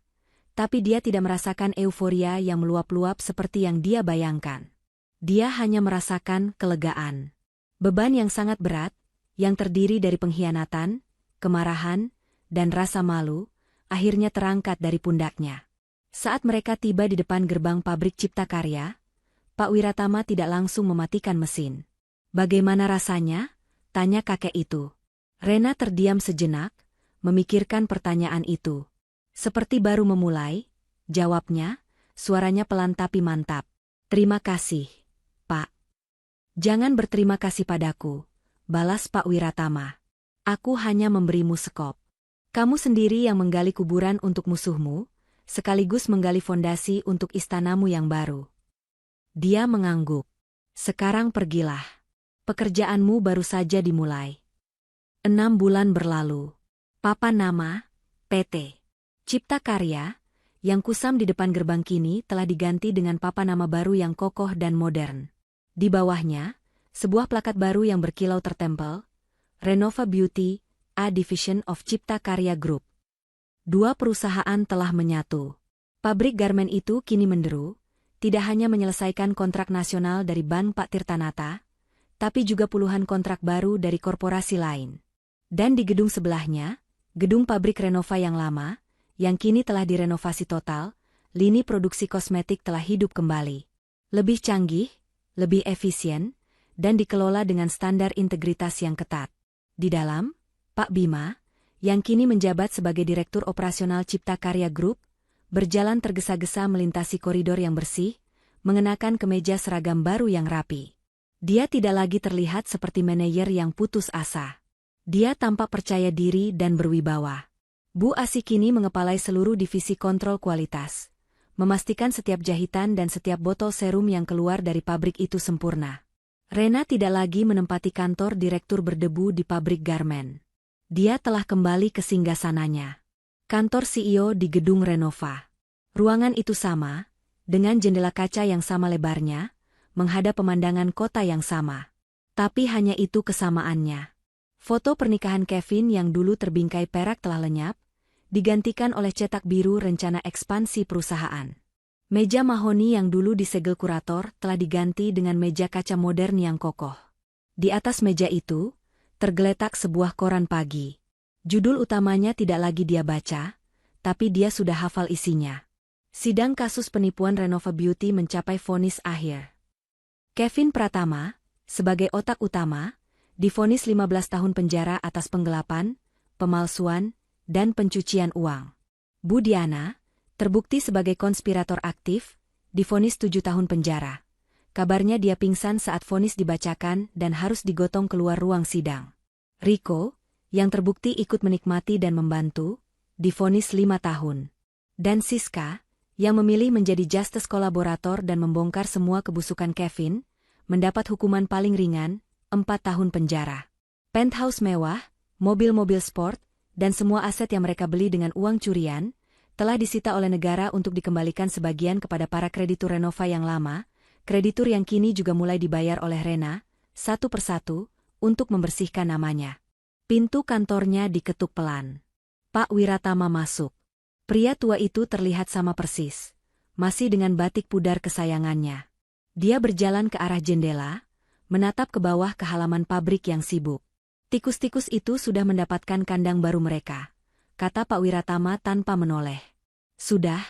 tapi dia tidak merasakan euforia yang meluap-luap seperti yang dia bayangkan. Dia hanya merasakan kelegaan. Beban yang sangat berat, yang terdiri dari pengkhianatan, kemarahan, dan rasa malu, akhirnya terangkat dari pundaknya. Saat mereka tiba di depan gerbang pabrik Cipta Karya, Pak Wiratama tidak langsung mematikan mesin. Bagaimana rasanya? Tanya kakek itu. Rena terdiam sejenak, memikirkan pertanyaan itu. Seperti baru memulai, jawabnya, suaranya pelan tapi mantap. Terima kasih, Pak. Jangan berterima kasih padaku, balas Pak Wiratama. Aku hanya memberimu sekop. Kamu sendiri yang menggali kuburan untuk musuhmu, sekaligus menggali fondasi untuk istanamu yang baru. Dia mengangguk. Sekarang pergilah. Pekerjaanmu baru saja dimulai. 6 bulan berlalu. Papan nama, PT Cipta Karya, yang kusam di depan gerbang kini telah diganti dengan papan nama baru yang kokoh dan modern. Di bawahnya, sebuah plakat baru yang berkilau tertempel, Renova Beauty, A Division of Cipta Karya Group. Dua perusahaan telah menyatu. Pabrik garmen itu kini menderu, tidak hanya menyelesaikan kontrak nasional dari Bank Pak Tirtanata, tapi juga puluhan kontrak baru dari korporasi lain. Dan di gedung sebelahnya, gedung pabrik Renova yang lama, yang kini telah direnovasi total, lini produksi kosmetik telah hidup kembali. Lebih canggih, lebih efisien, dan dikelola dengan standar integritas yang ketat. Di dalam, Pak Bima, yang kini menjabat sebagai Direktur Operasional Cipta Karya Group, berjalan tergesa-gesa melintasi koridor yang bersih, mengenakan kemeja seragam baru yang rapi. Dia tidak lagi terlihat seperti manajer yang putus asa. Dia tampak percaya diri dan berwibawa. Bu Asih kini mengepalai seluruh divisi kontrol kualitas, memastikan setiap jahitan dan setiap botol serum yang keluar dari pabrik itu sempurna. Rena tidak lagi menempati kantor direktur berdebu di pabrik garmen. Dia telah kembali ke singgasananya. Kantor CEO di gedung Renova. Ruangan itu sama, dengan jendela kaca yang sama lebarnya, menghadap pemandangan kota yang sama. Tapi hanya itu kesamaannya. Foto pernikahan Kevin yang dulu terbingkai perak telah lenyap, digantikan oleh cetak biru rencana ekspansi perusahaan. Meja mahoni yang dulu disegel kurator telah diganti dengan meja kaca modern yang kokoh. Di atas meja itu, tergeletak sebuah koran pagi. Judul utamanya tidak lagi dia baca, tapi dia sudah hafal isinya. Sidang kasus penipuan Renova Beauty mencapai vonis akhir. Kevin Pratama, sebagai otak utama, divonis 15 tahun penjara atas penggelapan, pemalsuan, dan pencucian uang. Bu Diana, Terbukti sebagai konspirator aktif, divonis 7 tahun penjara. Kabarnya dia pingsan saat vonis dibacakan dan harus digotong keluar ruang sidang. Rico, yang terbukti ikut menikmati dan membantu, divonis 5 tahun. Dan Siska, yang memilih menjadi justice kolaborator dan membongkar semua kebusukan Kevin, mendapat hukuman paling ringan, 4 tahun penjara. Penthouse mewah, mobil-mobil sport, dan semua aset yang mereka beli dengan uang curian, telah disita oleh negara untuk dikembalikan sebagian kepada para kreditur Renova yang lama, kreditur yang kini juga mulai dibayar oleh Rena, satu persatu, untuk membersihkan namanya. Pintu kantornya diketuk pelan. Pak Wiratama masuk. Pria tua itu terlihat sama persis, masih dengan batik pudar kesayangannya. Dia berjalan ke arah jendela, menatap ke bawah ke halaman pabrik yang sibuk. Tikus-tikus itu sudah mendapatkan kandang baru mereka, kata Pak Wiratama tanpa menoleh. Sudah,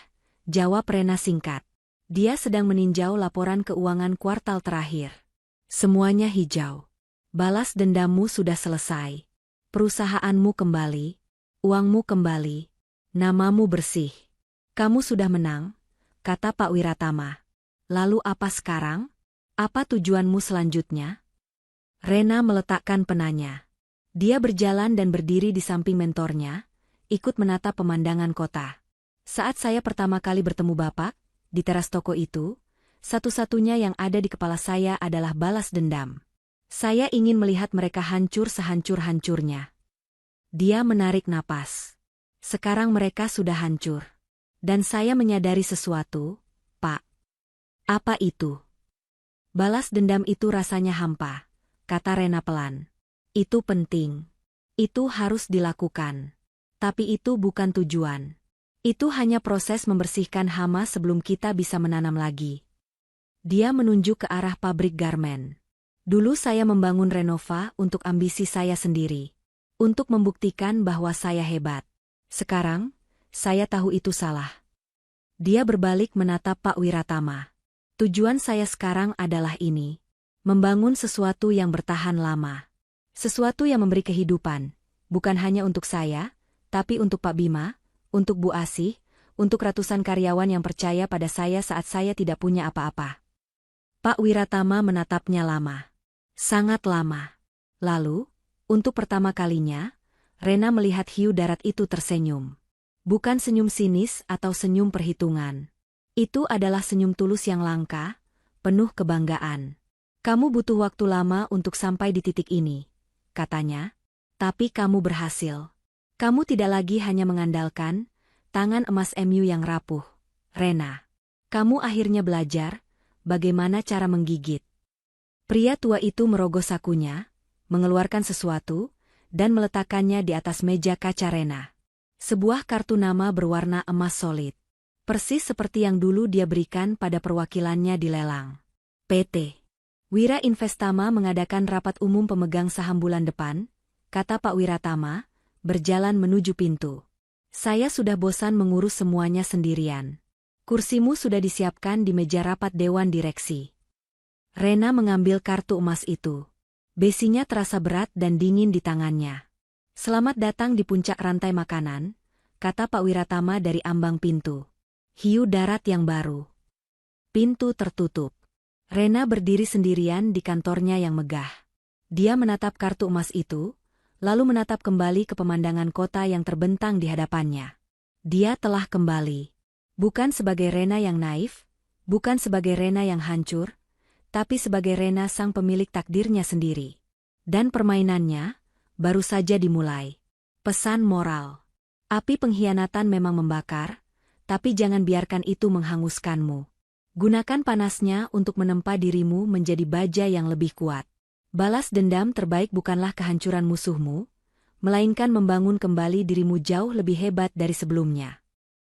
jawab Rena singkat. Dia sedang meninjau laporan keuangan kuartal terakhir. Semuanya hijau. Balas dendammu sudah selesai. Perusahaanmu kembali, uangmu kembali, namamu bersih. Kamu sudah menang, kata Pak Wiratama. Lalu apa sekarang? Apa tujuanmu selanjutnya? Rena meletakkan penanya. Dia berjalan dan berdiri di samping mentornya, ikut menatap pemandangan kota. Saat saya pertama kali bertemu Bapak, di teras toko itu, satu-satunya yang ada di kepala saya adalah balas dendam. Saya ingin melihat mereka hancur sehancur-hancurnya. Dia menarik napas. Sekarang mereka sudah hancur. Dan saya menyadari sesuatu, Pak. Apa itu? Balas dendam itu rasanya hampa, kata Rena pelan. Itu penting. Itu harus dilakukan. Tapi itu bukan tujuan. Itu hanya proses membersihkan hama sebelum kita bisa menanam lagi. Dia menunjuk ke arah pabrik garmen. Dulu saya membangun Renova untuk ambisi saya sendiri. Untuk membuktikan bahwa saya hebat. Sekarang, saya tahu itu salah. Dia berbalik menatap Pak Wiratama. Tujuan saya sekarang adalah ini. Membangun sesuatu yang bertahan lama. Sesuatu yang memberi kehidupan. Bukan hanya untuk saya, tapi untuk Pak Bima, untuk Bu Asih, untuk ratusan karyawan yang percaya pada saya saat saya tidak punya apa-apa. Pak Wiratama menatapnya lama. Sangat lama. Lalu, untuk pertama kalinya, Rena melihat hiu darat itu tersenyum. Bukan senyum sinis atau senyum perhitungan. Itu adalah senyum tulus yang langka, penuh kebanggaan. Kamu butuh waktu lama untuk sampai di titik ini, katanya. Tapi kamu berhasil. Kamu tidak lagi hanya mengandalkan tangan emas MU yang rapuh, Rena. Kamu akhirnya belajar bagaimana cara menggigit. Pria tua itu merogoh sakunya, mengeluarkan sesuatu, dan meletakkannya di atas meja kaca Rena. Sebuah kartu nama berwarna emas solid. Persis seperti yang dulu dia berikan pada perwakilannya di lelang. PT Wira Investama mengadakan rapat umum pemegang saham bulan depan, kata Pak Wiratama, berjalan menuju pintu. Saya sudah bosan mengurus semuanya sendirian. Kursimu sudah disiapkan di meja rapat dewan direksi. Rena mengambil kartu emas itu. Besinya terasa berat dan dingin di tangannya. Selamat datang di puncak rantai makanan, kata Pak Wiratama dari ambang pintu. Hiu darat yang baru. Pintu tertutup. Rena berdiri sendirian di kantornya yang megah. Dia menatap kartu emas itu, lalu menatap kembali ke pemandangan kota yang terbentang di hadapannya. Dia telah kembali. Bukan sebagai Rena yang naif, bukan sebagai Rena yang hancur, tapi sebagai Rena sang pemilik takdirnya sendiri. Dan permainannya baru saja dimulai. Pesan moral. Api pengkhianatan memang membakar, tapi jangan biarkan itu menghanguskanmu. Gunakan panasnya untuk menempa dirimu menjadi baja yang lebih kuat. Balas dendam terbaik bukanlah kehancuran musuhmu, melainkan membangun kembali dirimu jauh lebih hebat dari sebelumnya.